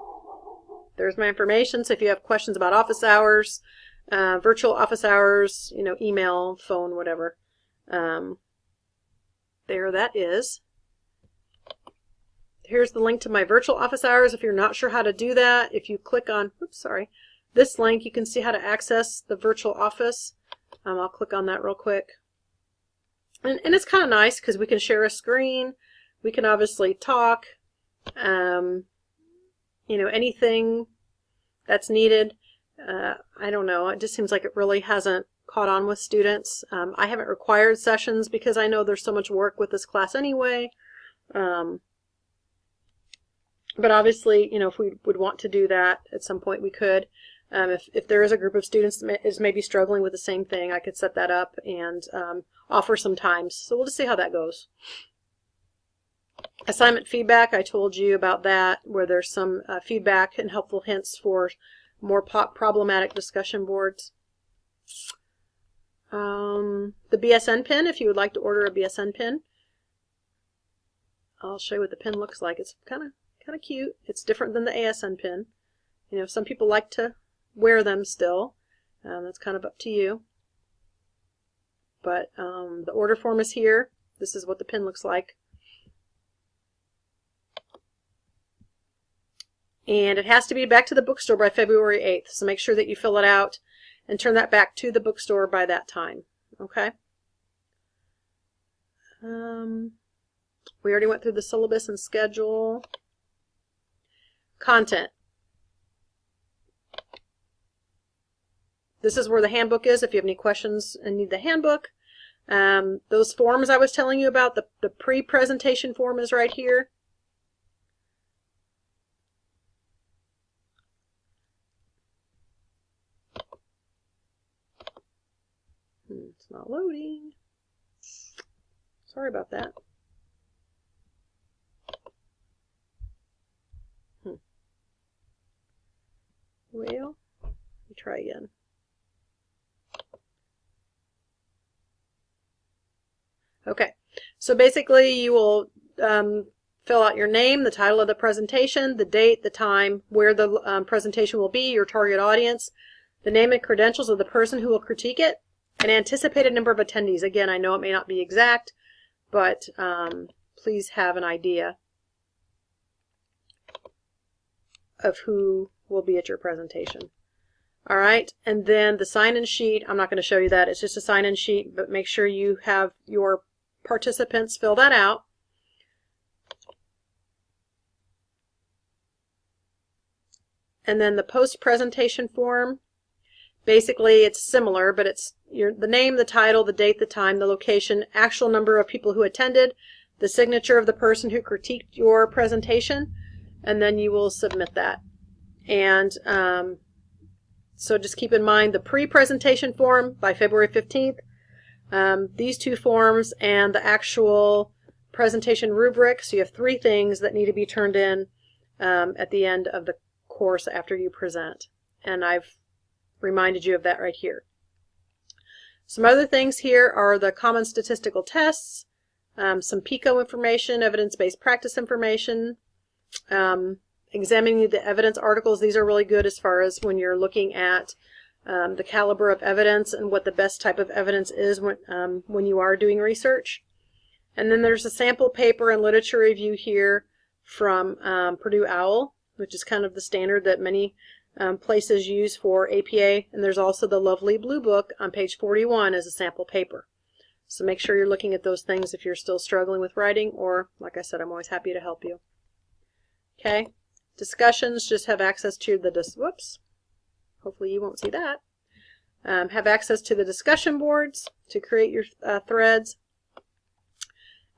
There's my information. So if you have questions about office hours, virtual office hours, email, phone, whatever, there that is. Here's the link to my virtual office hours. If you're not sure how to do that, if you click on, this link, you can see how to access the virtual office. I'll click on that real quick. And it's kind of nice because we can share a screen. We can obviously talk, anything that's needed. I don't know. It just seems like it really hasn't caught on with students. I haven't required sessions because I know there's so much work with this class anyway. But obviously, if we would want to do that at some point, we could. If there is a group of students that is maybe struggling with the same thing, I could set that up and offer some times. So we'll just see how that goes. Assignment feedback, I told you about that, where there's some feedback and helpful hints for more problematic discussion boards. The BSN pin, if you would like to order a BSN pin. I'll show you what the pin looks like. It's kind of cute. It's different than the ASN pin. Some people like to wear them still. That's kind of up to you. But the order form is here. This is what the pin looks like. And it has to be back to the bookstore by February 8th. So make sure that you fill it out and turn that back to the bookstore by that time. Okay? We already went through the syllabus and schedule. Content. This is where the handbook is if you have any questions and need the handbook. Those forms I was telling you about, the pre-presentation form is right here. not loading. Sorry about that. Well, let me try again. Okay, so basically you will fill out your name, the title of the presentation, the date, the time, where the presentation will be, your target audience, the name and credentials of the person who will critique it, an anticipated number of attendees. Again, I know it may not be exact, but please have an idea of who will be at your presentation. All right, and then the sign-in sheet, I'm not going to show you that. It's just a sign-in sheet, but make sure you have your participants fill that out. And then the post-presentation form, basically it's similar, but it's the name, the title, the date, the time, the location, actual number of people who attended, the signature of the person who critiqued your presentation, and then you will submit that. And so just keep in mind the pre-presentation form by February 15th, these two forms, and the actual presentation rubric. So you have 3 things that need to be turned in at the end of the course after you present. And I've reminded you of that right here. Some other things here are the common statistical tests, some PICO information, evidence-based practice information, examining the evidence articles. These are really good as far as when you're looking at the caliber of evidence and what the best type of evidence is when you are doing research. And then there's a sample paper and literature review here from Purdue OWL, which is kind of the standard that many places use for APA. And there's also the lovely blue book on page 41 as a sample paper. So make sure you're looking at those things if you're still struggling with writing, or like I said, I'm always happy to help you. Okay. Discussions, just have access to the, whoops, hopefully you won't see that. Have access to the discussion boards to create your threads.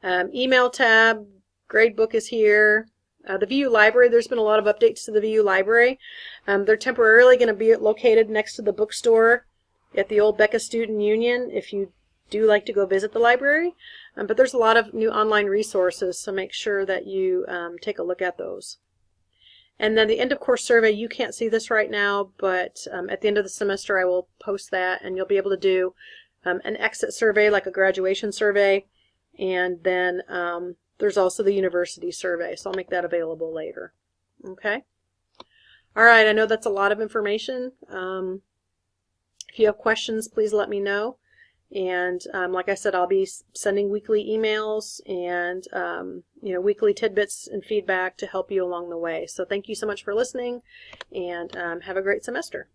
Email tab, gradebook is here. The VU library, there's been a lot of updates to the VU library. They're temporarily going to be located next to the bookstore at the old Becca Student Union if you do like to go visit the library. But there's a lot of new online resources, so make sure that you take a look at those. And then the end of course survey, you can't see this right now, but at the end of the semester I will post that, and you'll be able to do an exit survey like a graduation survey, and then there's also the university survey, so I'll make that available later. Okay? All right, I know that's a lot of information. If you have questions, please let me know. And like I said, I'll be sending weekly emails and weekly tidbits and feedback to help you along the way. So thank you so much for listening, and have a great semester.